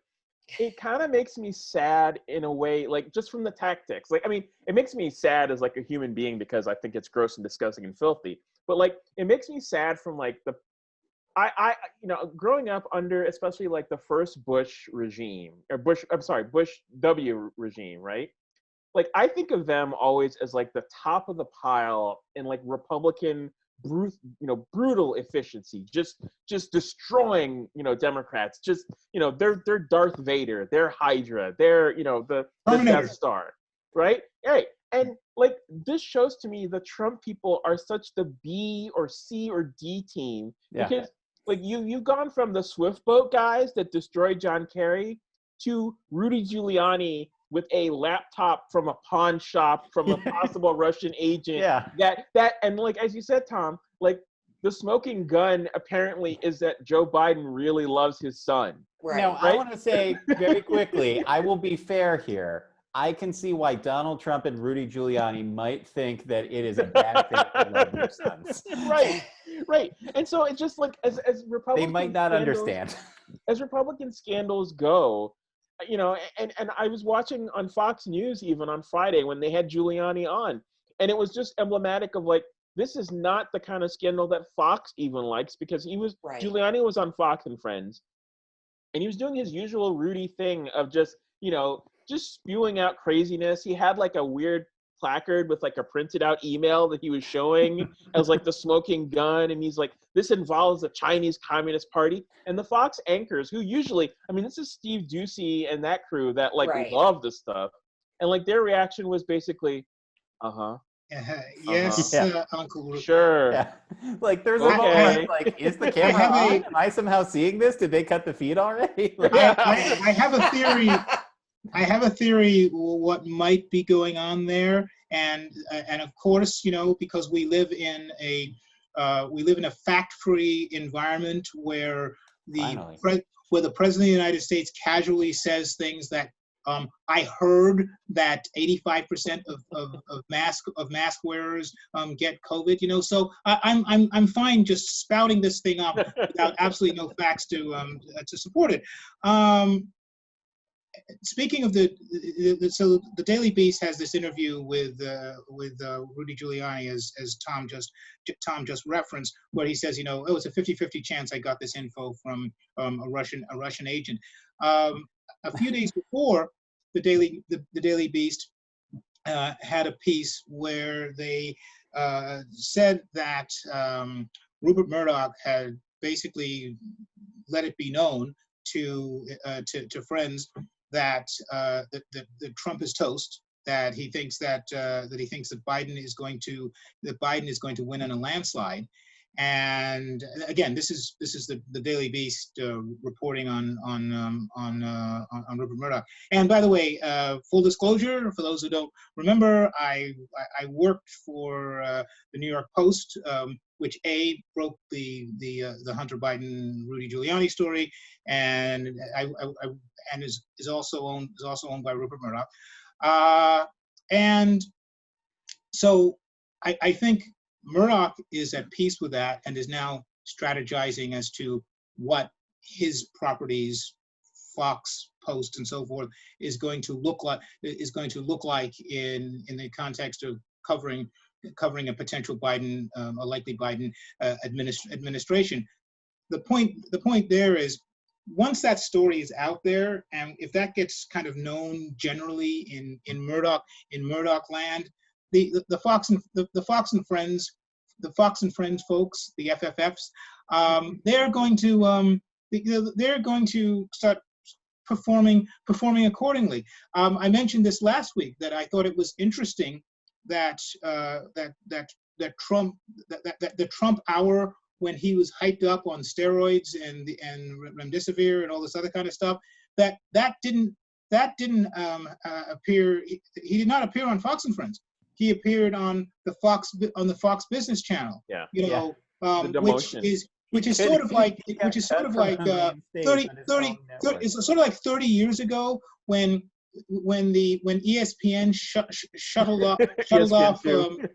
it kind of makes me sad in a way, like just from the tactics. Like, I mean, it makes me sad as like a human being because I think it's gross and disgusting and filthy. But like, it makes me sad from like I growing up under especially like the first Bush regime Bush W regime, right? Like, I think of them always as like the top of the pile in like Republican brutal efficiency, just destroying, Democrats, just, they're Darth Vader, they're Hydra, they're, the Terminator. Death Star, right? Hey, and like this shows to me the Trump people are such the B or C or D team, because like you've gone from the Swift boat guys that destroyed John Kerry to Rudy Giuliani with a laptop from a pawn shop from a possible Russian agent. Yeah. That and like as you said, Tom, like the smoking gun apparently is that Joe Biden really loves his son. Right. Now, I want to say very quickly, I will be fair here. I can see why Donald Trump and Rudy Giuliani might think that it is a bad thing to love their sons. Right. And so it's just like as Republican They might not understand. As Republican scandals go, and I was watching on Fox News even on Friday when they had Giuliani on, and it was just emblematic of like, this is not the kind of scandal that Fox even likes, because Giuliani was on Fox and Friends, and he was doing his usual Rudy thing of just spewing out craziness. He had like a weird placard with like a printed out email that he was showing as like the smoking gun, and he's like, this involves the Chinese Communist Party. And the Fox anchors, who usually, this is Steve Doocy and that crew that like love this stuff, and like their reaction was basically, yes, Uncle. Sure. Yeah. Like there's a moment like, is the camera on? Am I somehow seeing this? Did they cut the feed already? I have a theory. I have a theory what might be going on there, and of course, because we live in a fact-free environment where the President of the United States casually says things that I heard that 85% of mask wearers get COVID. So I'm fine just spouting this thing up without absolutely no facts to support it. Speaking of so the Daily Beast has this interview with Rudy Giuliani, as Tom just referenced, where he says, it was a 50-50 chance I got this info from a Russian agent. A few days before, the Daily Beast had a piece where they said that Rupert Murdoch had basically let it be known to friends that Trump is toast, that he thinks that Biden is going to win in a landslide. And again, this is the Daily Beast reporting on Rupert Murdoch. And by the way, full disclosure for those who don't remember, I worked for the New York Post, which broke the Hunter Biden Rudy Giuliani story, and is also owned by Rupert Murdoch. And so I think Murdoch is at peace with that and is now strategizing as to what his properties, Fox, Post, and so forth, is going to look like in the context of covering a potential Biden, a likely Biden administration. The point there is, once that story is out there, and if that gets kind of known generally in Murdoch land, the Fox and Friends folks, the FFFs, they're going to start performing accordingly. I mentioned this last week, that I thought it was interesting that the Trump hour, when he was hyped up on steroids and remdesivir and all this other kind of stuff, that didn't appear. He did not appear on Fox and Friends. He appeared on the Fox Business Channel. Yeah. Which is sort of like 30 it's sort of like 30 years ago when ESPN shuttled off the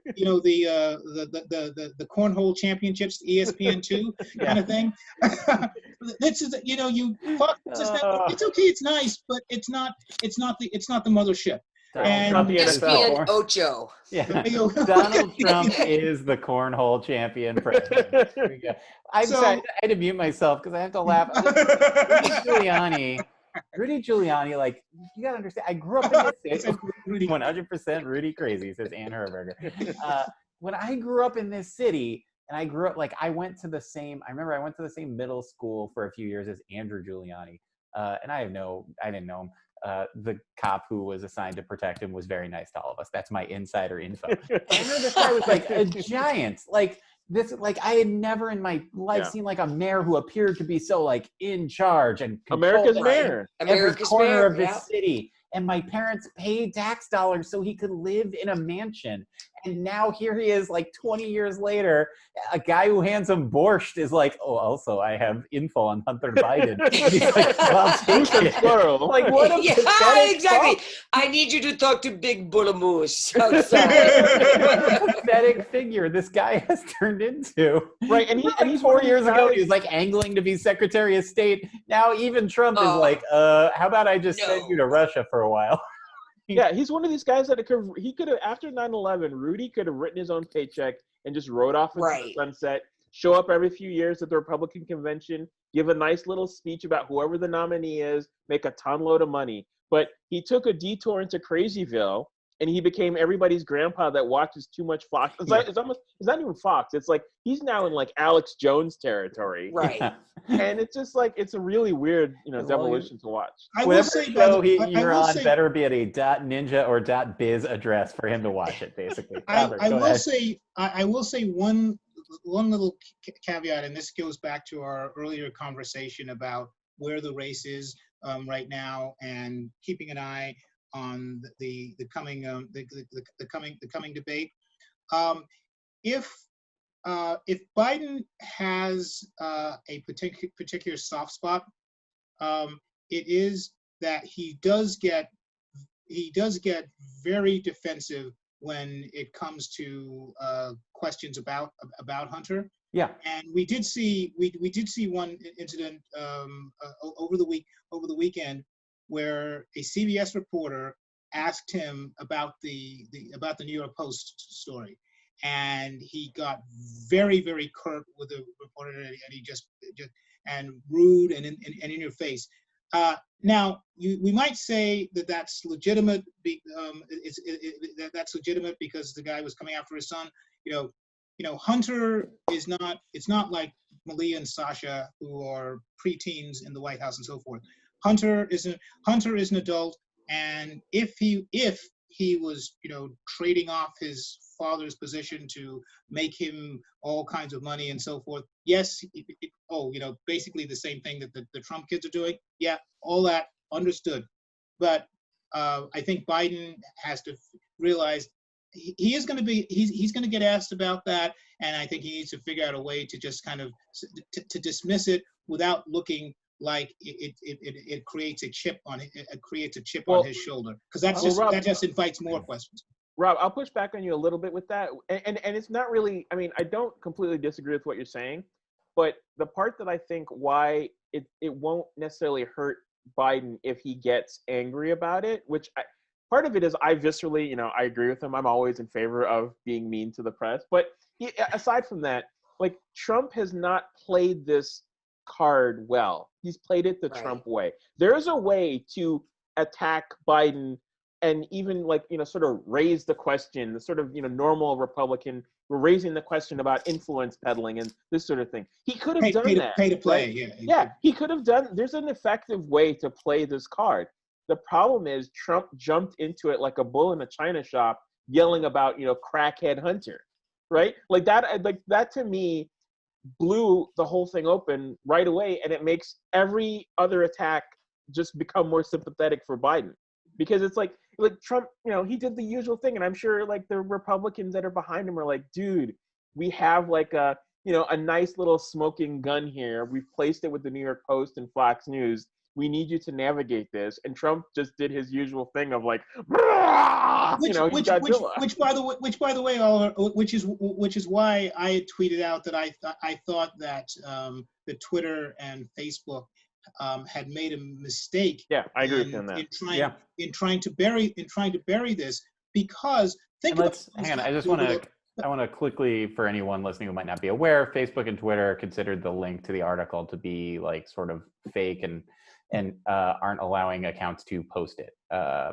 cornhole championships, ESPN2 kind of thing. This is it's okay, it's nice, but it's not the mothership. And ESPN Ocho. Yeah, Donald Trump is the cornhole champion president. Here we go. I'm sorry, I had to mute myself because I have to laugh. Rudy Giuliani, like, you gotta understand, I grew up in this city. 100% Rudy crazy, says Ann Herberger. When I grew up in this city, And I grew up, like, I remember I went to the same middle school for a few years as Andrew Giuliani. And I didn't know him. The cop who was assigned to protect him was very nice to all of us. That's my insider info. I remember this guy was like a giant. Like I had never in my life seen like a mayor who appeared to be so like in charge and America's mayor. Every corner of the city. And my parents paid tax dollars so he could live in a mansion. And now here he is, like 20 years later, a guy who hands him borscht is like, oh, also I have info on Hunter Biden. And he's like, well, I'll take it. Like, what a exactly. Talk. I need you to talk to Big Bull Moose outside. What a pathetic figure this guy has turned into. Right, and he's 4 years ago, he was like angling to be Secretary of State. Now even Trump is like, how about I just send you to Russia for a while? Yeah, he's one of these guys that he could have, after 9/11, Rudy could have written his own paycheck and just rode off into the sunset, show up every few years at the Republican convention, give a nice little speech about whoever the nominee is, make a ton load of money. But he took a detour into Crazyville, and he became everybody's grandpa that watches too much Fox. It's not even Fox. It's like he's now in like Alex Jones territory. Right. And it's just like, it's a really weird, devolution to watch. I will say, you're on better be at a .ninja or .biz address for him to watch it, basically. I will say one little caveat, and this goes back to our earlier conversation about where the race is right now, and keeping an eye on the coming debate. If Biden has a particular soft spot, it is that he does get very defensive when it comes to questions about Hunter. Yeah, and we did see one incident over the weekend where a CBS reporter asked him about the New York Post story, and he got very, very curt with the reporter, and he just and rude and in your face. Now, we might say that that's legitimate. That's legitimate because the guy was coming after his son. Hunter is not. It's not like Malia and Sasha, who are preteens in the White House and so forth. Hunter is an adult, and if he was trading off his father's position to make him all kinds of money and so forth, yes, basically the same thing that the Trump kids are doing. Yeah, all that understood, but I think Biden has to realize he's going to get asked about that, and I think he needs to figure out a way to just kind of to dismiss it without looking like it creates a chip on on his shoulder, because that just invites more questions. Rob, I'll push back on you a little bit with that, and it's not really. I mean, I don't completely disagree with what you're saying, but the part that I think why it won't necessarily hurt Biden if he gets angry about it, part of it is I viscerally, I agree with him. I'm always in favor of being mean to the press, but aside from that, like Trump has not played this card well. He's played it the Trump way. There's a way to attack Biden and even sort of raise the question, the sort of normal Republican, we're raising the question about influence peddling and this sort of thing. He could have done that. Pay to play, right? Yeah, he could have done. There's an effective way to play this card. The problem is Trump jumped into it like a bull in a china shop, yelling about crackhead Hunter, right? Like that to me blew the whole thing open right away, and it makes every other attack just become more sympathetic for Biden, because it's like Trump, he did the usual thing, and I'm sure the Republicans that are behind him are like, dude, we have a nice little smoking gun here. We've placed it with the New York Post and Fox News. We need you to navigate this. And Trump just did his usual thing of which by the way, Oliver, which is why I had tweeted out that I thought that that Twitter and Facebook had made a mistake. Yeah, I agree with you on that. In trying to bury this, because hang on. I want to quickly, for anyone listening who might not be aware, Facebook and Twitter considered the link to the article to be sort of fake, and and aren't allowing accounts to post it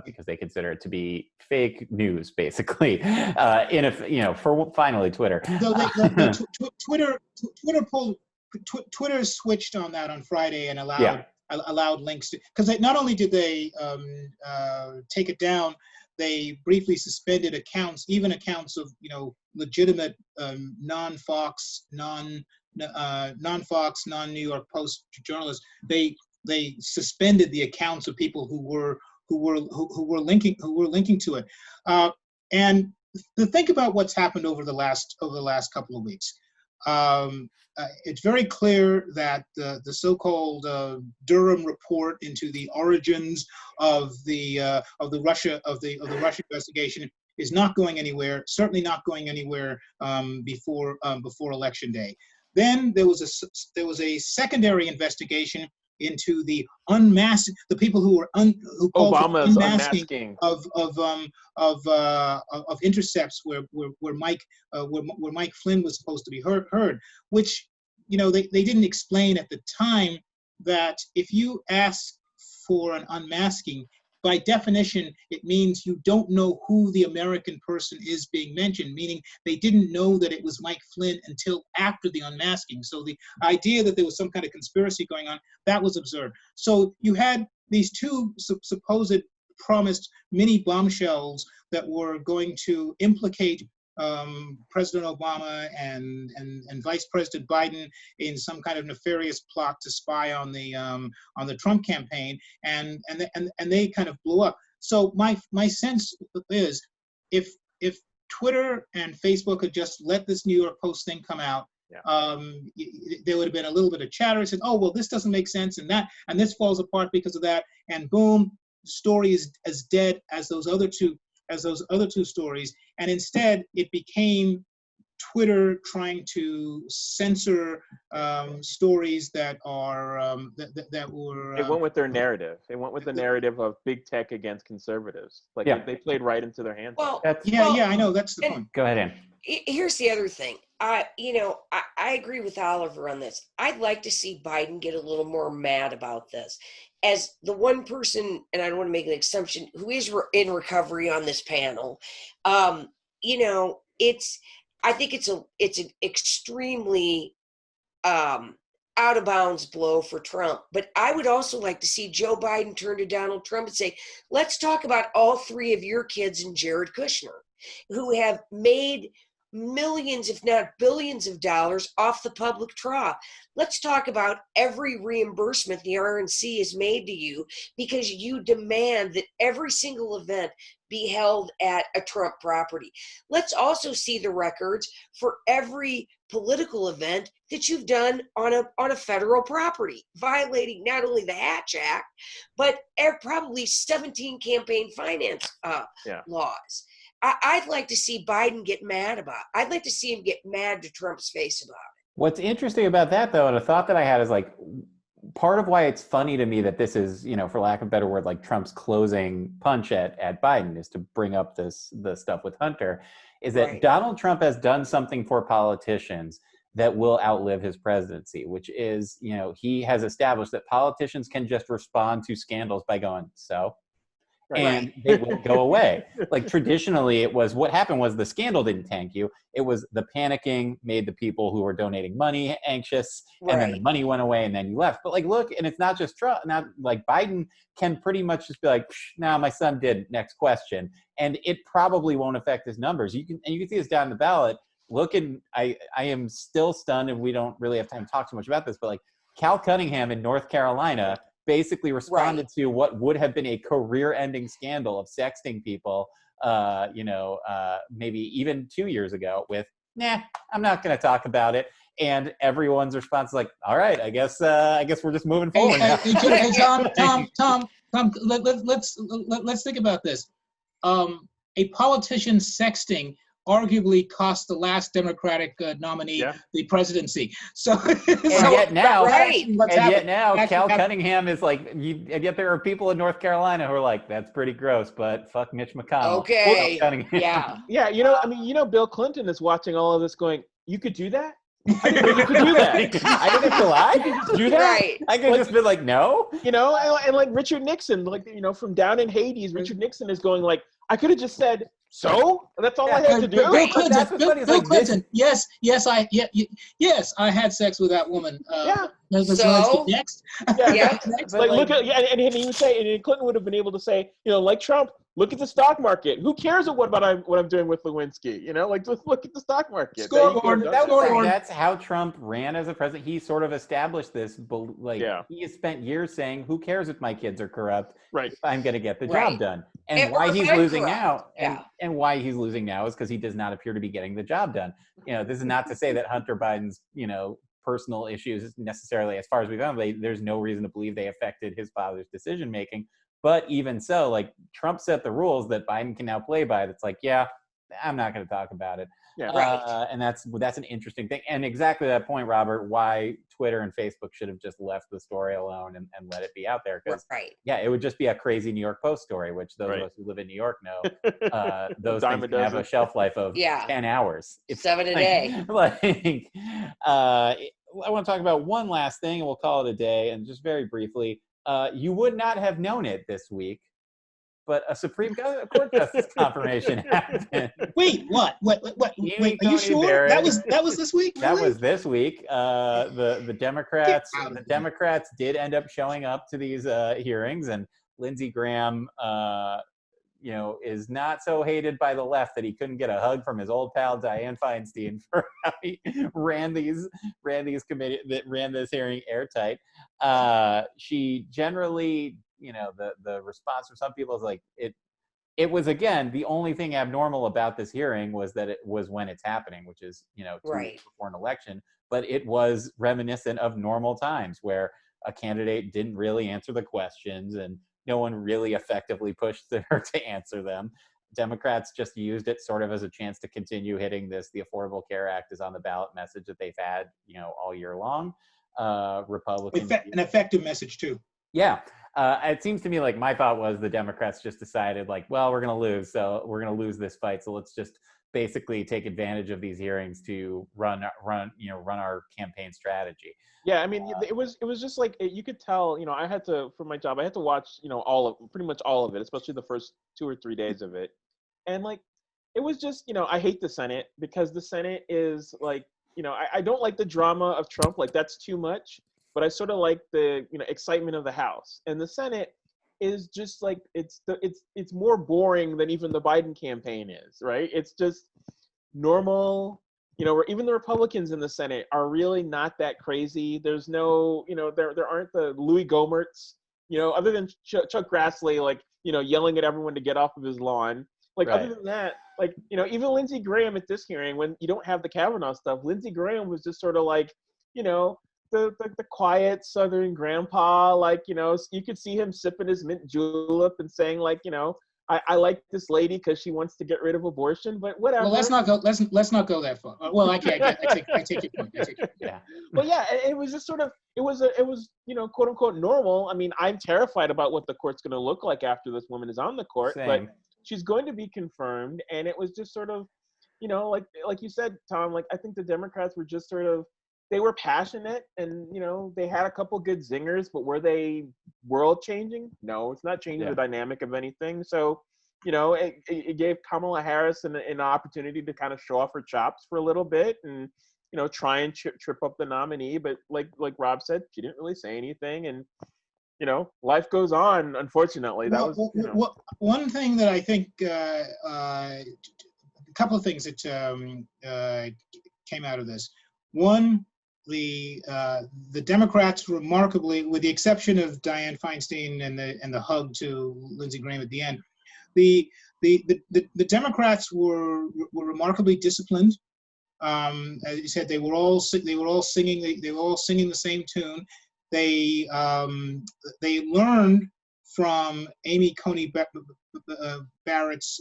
because they consider it to be fake news, basically. Finally, Twitter. Though Twitter switched on that on Friday and allowed links to, because not only did they take it down, they briefly suspended accounts, even accounts of legitimate non-Fox, non-Fox, non-New York Post journalists. They suspended the accounts of people who were linking to it. And to think about what's happened over the last couple of weeks, it's very clear that the so-called Durham report into the origins of the Russia investigation is not going anywhere. Certainly not going anywhere before Election Day. Then there was a secondary investigation into the people who called Obama's for unmasking of intercepts where Mike Flynn was supposed to be heard, which they didn't explain at the time that if you ask for an unmasking, by definition, it means you don't know who the American person is being mentioned, meaning they didn't know that it was Mike Flynn until after the unmasking. So the idea that there was some kind of conspiracy going on, that was absurd. So you had these two supposed promised mini bombshells that were going to implicate President Obama and Vice President Biden in some kind of nefarious plot to spy on the Trump campaign, and they kind of blew up. So my sense is, if Twitter and Facebook had just let this New York Post thing come out, there would have been a little bit of chatter. It said, oh well, this doesn't make sense, and this falls apart because of that, and boom, the story is as dead as those other two stories. And instead it became Twitter trying to censor stories that are that were. It went with their narrative. It went with the narrative of big tech against conservatives. Like they played right into their hands. Well, I know, that's the point. Go ahead, Ann. Here's the other thing. I agree with Oliver on this. I'd like to see Biden get a little more mad about this. As the one person, and I don't want to make an exception, who is in recovery on this panel, I think it's an extremely out of bounds blow for Trump. But I would also like to see Joe Biden turn to Donald Trump and say, let's talk about all three of your kids and Jared Kushner, who have made millions, if not billions of dollars off the public trough. Let's talk about every reimbursement the RNC has made to you because you demand that every single event be held at a Trump property. Let's also see the records for every political event that you've done on a federal property, violating not only the Hatch Act, but probably 17 campaign finance laws. I'd like to see Biden get mad about it. I'd like to see him get mad to Trump's face about it. What's interesting about that, though, and a thought that I had is like, part of why it's funny to me that this is, for lack of a better word, like Trump's closing punch at Biden is to bring up the stuff with Hunter, is that Donald Trump has done something for politicians that will outlive his presidency, which is, he has established that politicians can just respond to scandals by going, so. And they will go away. Like traditionally, it was what happened was the scandal didn't tank you. It was the panicking made the people who were donating money anxious, and then the money went away, and then you left. But like, look, and it's not just Trump. Not like Biden can pretty much just be like, "Now my son did. Next question," and it probably won't affect his numbers. You can see this down the ballot. Look, and I am still stunned, and we don't really have time to talk too much about this, but like Cal Cunningham in North Carolina basically responded to what would have been a career-ending scandal of sexting people, maybe even 2 years ago with, nah, I'm not going to talk about it. And everyone's response is like, all right, I guess we're just moving forward now. Hey, Tom, let's think about this. A politician sexting arguably cost the last Democratic nominee the presidency. Yet now, Cal Cunningham is like, and yet there are people in North Carolina who are like, that's pretty gross, but fuck Mitch McConnell. Okay. Yeah. Bill Clinton is watching all of this going, you could do that? I mean, you could do that. I could just lie? Do that. Right. I could just be like, no? You know, and like Richard Nixon, like, you know, from down in Hades, Richard Nixon is going like, I could have just said, so? That's all I had to do? Bill Clinton, That's what's funny, is Bill like this- Clinton. Yes, I had sex with that woman. Yeah. So next. Yeah. Next. Like, look at, yeah, and he would say, and Clinton would have been able to say, you know, like Trump, look at the stock market. Who cares what I'm doing with Lewinsky? You know, like, just look at the stock market. Scoreboard. That's how Trump ran as a president. He sort of established this, like, he has spent years saying, who cares if my kids are corrupt? Right. I'm going to get the Right. job done. And And why we're he's very losing corrupt. now, Yeah. and why he's losing now is because he does not appear to be getting the job done. You know, this is not to say that Hunter Biden's, you know, personal issues necessarily, as far as we've known, there's no reason to believe they affected his father's decision making. But even so, like, Trump set the rules that Biden can now play by. That's like, yeah, I'm not going to talk about it. Yeah. Right. And that's an interesting thing. And exactly that point, Robert, why Twitter and Facebook should have just left the story alone and let it be out there. Because, Right. yeah, it would just be a crazy New York Post story, which those Right. of us who live in New York know. Those Dime things a can have a dozen. shelf life of Yeah. 10 hours. It's 7 a like- day. Like, I want to talk about one last thing, and we'll call it a day. And just very briefly, you would not have known it this week, but a Supreme Court justice confirmation happened. Wait, what? Wait, Amy are you Coney sure? Barrett. That was this week? That Really? was this week. The Democrats Get out of the here. Democrats did end up showing up to these hearings, and Lindsey Graham, you know, is not so hated by the left that he couldn't get a hug from his old pal Dianne Feinstein for how he ran this hearing airtight. She generally, you know, the response from some people is like it was, again, the only thing abnormal about this hearing was that it was when it's happening, which is, you know, 2 Right. weeks before an election. But it was reminiscent of normal times where a candidate didn't really answer the questions and no one really effectively pushed her to answer them. Democrats just used it sort of as a chance to continue hitting the Affordable Care Act is on the ballot message that they've had, you know, all year long. Republicans. An effective message too. Yeah. It seems to me like my thought was the Democrats just decided, like, well, we're going to lose, so we're going to lose this fight. So let's just basically take advantage of these hearings to run our campaign strategy. Yeah, I mean, it was just like, you could tell, you know, I had to, for my job, I had to watch, you know, pretty much all of it, especially the first 2 or 3 days of it. And like, it was just, you know, I hate the Senate because the Senate is like, you know, I don't like the drama of Trump, like that's too much, but I sort of like the, you know, excitement of the House. And the Senate is just like, it's more boring than even the Biden campaign is, right? It's just normal. You know, where even the Republicans in the Senate are really not that crazy. There's no, you know, there aren't the Louis Gohmerts, you know, other than Chuck Grassley, like, you know, yelling at everyone to get off of his lawn. Like, Right. other than that, like, you know, even Lindsey Graham at this hearing, when you don't have the Kavanaugh stuff, Lindsey Graham was just sort of like, you know, the quiet Southern grandpa, like, you know, you could see him sipping his mint julep and saying, like, you know, I like this lady because she wants to get rid of abortion, but whatever. Well, let's not go that far. Well, I take your point. Yeah. Well, yeah, it was just sort of, it was, you know, quote unquote normal. I mean, I'm terrified about what the court's going to look like after this woman is on the court, Same. but she's going to be confirmed. And it was just sort of, you know, like you said, Tom, like, I think the Democrats were just sort of, they were passionate and, you know, they had a couple good zingers, but were they world changing? No, it's not changing the dynamic of anything. So, you know, it gave Kamala Harris an opportunity to kind of show off her chops for a little bit and, you know, try and trip up the nominee. But like Rob said, she didn't really say anything. And, you know, life goes on, unfortunately. That was, you know. One thing that I think, a couple of things that came out of this. One, the Democrats remarkably, with the exception of Dianne Feinstein and the hug to Lindsey Graham at the end, the Democrats were remarkably disciplined. As you said, they were all singing the same tune. They learned from Amy Coney Barrett's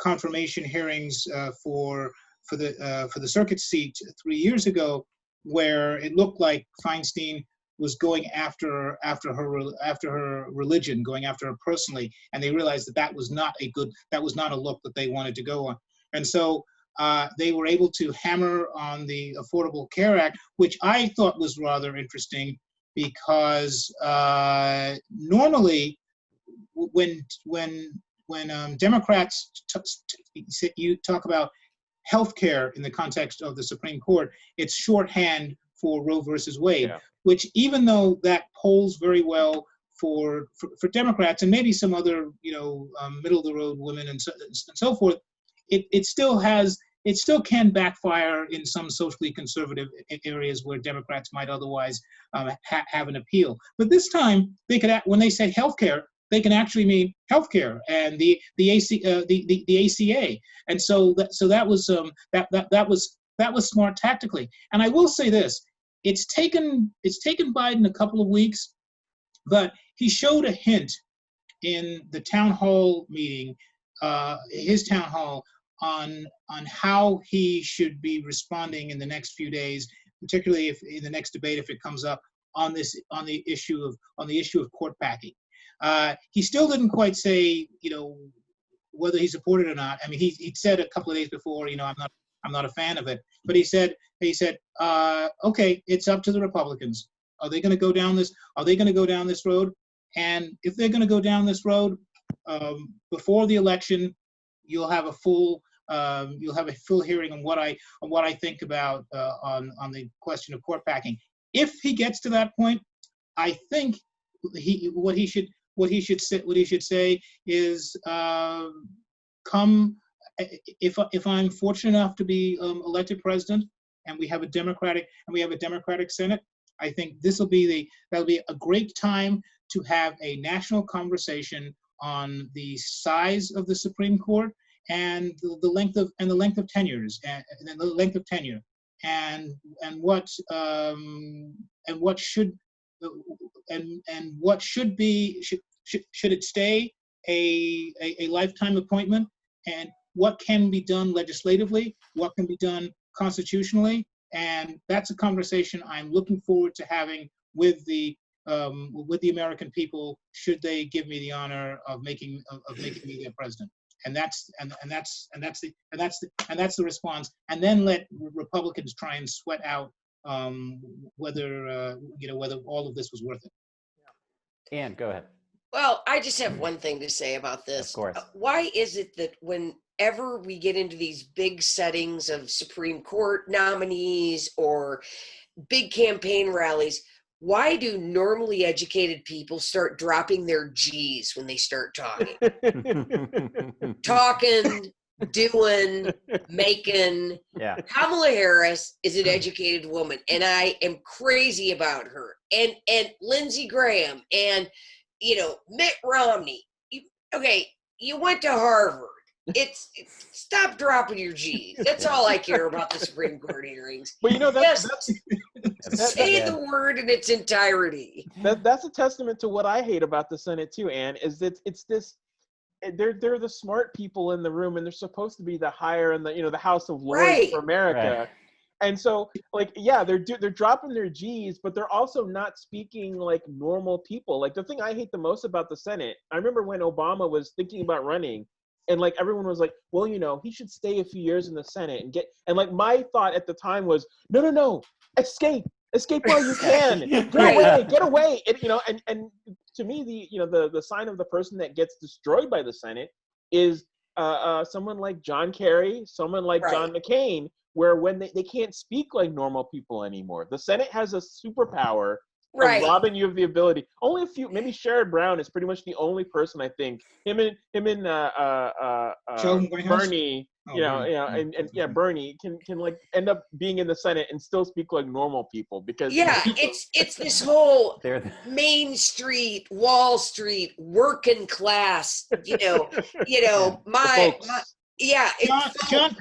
confirmation hearings for the circuit seat 3 years ago, where it looked like Feinstein was going after her religion, going after her personally, and they realized that was not a look that they wanted to go on. And so they were able to hammer on the Affordable Care Act, which I thought was rather interesting because normally when Democrats you talk about healthcare in the context of the Supreme Court, it's shorthand for Roe versus Wade, which even though that polls very well for Democrats and maybe some other middle of the road women and so forth, it still can backfire in some socially conservative areas where Democrats might otherwise have an appeal. But this time they could, when they say healthcare, they can actually mean healthcare and the ACA, and so that was smart tactically. And I will say this: it's taken Biden a couple of weeks, but he showed a hint in the town hall meeting, his town hall, on how he should be responding in the next few days, particularly if in the next debate, if it comes up on the issue of court packing. He still didn't quite say, whether he supported it or not. I mean, he said a couple of days before, I'm not a fan of it. But he said, okay, it's up to the Republicans. Are they going to go down this? Are they going to go down this road? And if they're going to go down this road, before the election, you'll have a full hearing on what I think about on the question of court packing. If he gets to that point, I think what he should say is, if I'm fortunate enough to be elected president, and we have a Democratic Senate, I think that'll be a great time to have a national conversation on the size of the Supreme Court and the length of tenures and the length of tenure and what should it stay a lifetime appointment, and what can be done legislatively, what can be done constitutionally. And that's a conversation I'm looking forward to having with the American people, should they give me the honor of making me their president. And that's the response. And then let Republicans try and sweat out whether all of this was worth it. Ann, go ahead. Well, I just have one thing to say about this. Of course. Why is it that whenever we get into these big settings of Supreme Court nominees or big campaign rallies, why do normally educated people start dropping their G's when they start talking? Talking, doing, making. Yeah. Kamala Harris is an educated woman, and I am crazy about her. And Lindsey Graham and Mitt Romney. You went to Harvard. It's stop dropping your G's. That's all I care about the Supreme Court hearings. But that's say the word in its entirety. That's a testament to what I hate about the Senate too, Ann, is that they're the smart people in the room, and they're supposed to be the higher and the House of Lords for America. Right. And so, they're dropping their G's, but they're also not speaking like normal people. Like, the thing I hate the most about the Senate, I remember when Obama was thinking about running, and everyone was like, well, he should stay a few years in the Senate and my thought at the time was, no, escape while you can, get away. And to me, the sign of the person that gets destroyed by the Senate is someone like John Kerry, someone like John McCain, where when they can't speak like normal people anymore. The Senate has a superpower of robbing you of the ability. Only a few, maybe Sherrod Brown is pretty much the only person, I think. Him and Bernie, Bernie can end up being in the Senate and still speak like normal people because it's this whole Main Street, Wall Street, working class,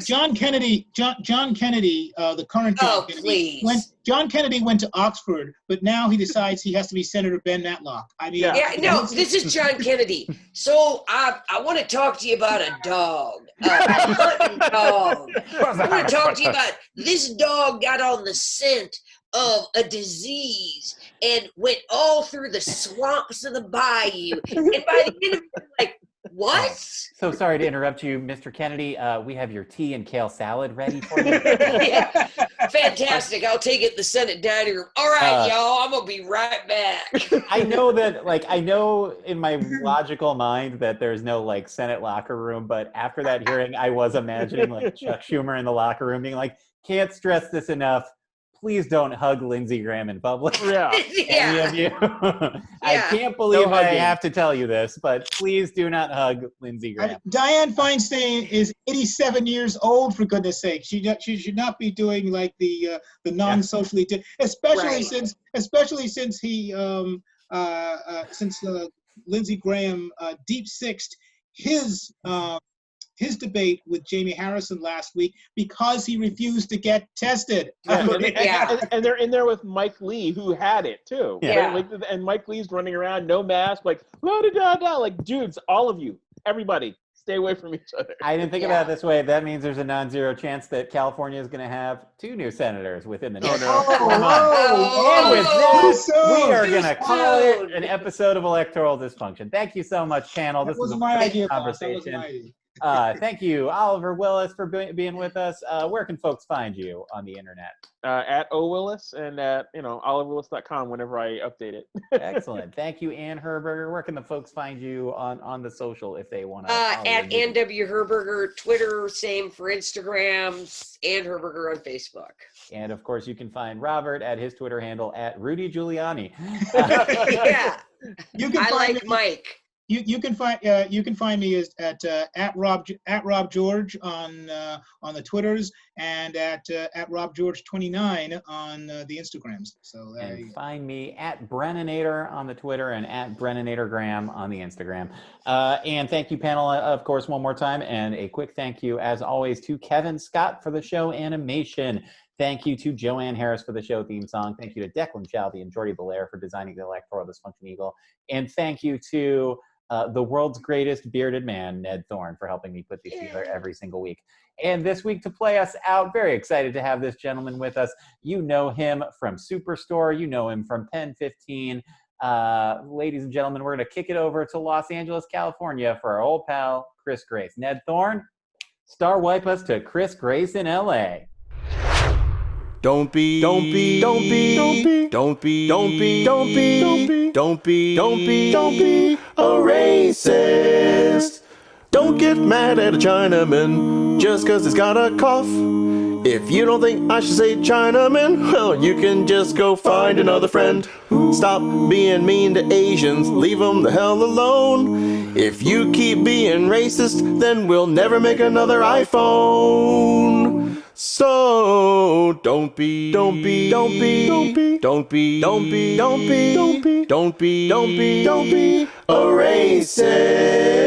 John Kennedy, the current John Kennedy went to Oxford, but now he decides he has to be Senator Ben Matlock. I mean, this is John Kennedy. So I want to talk to you about a dog, a hunting dog. I want to talk to you about this dog got on the scent of a disease and went all through the swamps of the bayou, and by the end of it, What? So sorry to interrupt you, Mr. Kennedy. We have your tea and kale salad ready for you. Yeah. Fantastic. I'll take it in the Senate dining room. All right, y'all. I'm gonna be right back. I know that, I know in my logical mind that there's no Senate locker room, but after that hearing, I was imagining Chuck Schumer in the locker room being like, "Can't stress this enough. Please don't hug Lindsey Graham in public." Yeah. Any of you. I can't believe I have to tell you this, but please do not hug Lindsey Graham. Dianne Feinstein is 87 years old, for goodness sake. She should not be doing the non-socially, especially since he Lindsey Graham deep sixed his debate with Jamie Harrison last week because he refused to get tested. And they're in there with Mike Lee, who had it too. Yeah. And Mike Lee's running around, no mask, dudes, all of you, everybody, stay away from each other. I didn't think about it this way. That means there's a non-zero chance that California is going to have 2 new senators within the next 4 months. And with that, we are going to call it an episode of Electoral Dysfunction. Thank you so much, panel. This was a great conversation. Thank you, Oliver Willis, for being with us. Where can folks find you on the internet? At OWillis and at oliverwillis.com whenever I update it. Excellent. Thank you, Ann Herberger. Where can the folks find you on the social if they want to? At N.W. Herberger, Twitter, same for Instagram, Ann Herberger on Facebook. And of course, you can find Robert at his Twitter handle at Rudy Giuliani. Yeah, I like Mike. You can find me at Rob George on the Twitters and at Rob George 29 on the Instagrams. So find me at Brennanator on the Twitter and at Brennanatorgram on the Instagram. And thank you, panel, of course, one more time, and a quick thank you as always to Kevin Scott for the show animation. Thank you to Joanne Harris for the show theme song. Thank you to Declan Shalvey and Jordy Belair for designing the Electoral Dysfunction Eagle. And thank you to the world's greatest bearded man, Ned Thorne, for helping me put these together every single week. And this week, to play us out, very excited to have this gentleman with us. You know him from Superstore. You know him from Pen 15. Ladies and gentlemen, we're going to kick it over to Los Angeles, California for our old pal, Chris Grace. Ned Thorne, star wipe us to Chris Grace in L.A. Don't be a racist. Don't get mad at a Chinaman just cause he's got a cough. If you don't think I should say Chinaman, well, you can just go find another friend. Stop being mean to Asians, leave them the hell alone. If you keep being racist, then we'll never make another iPhone. So don't be a racist.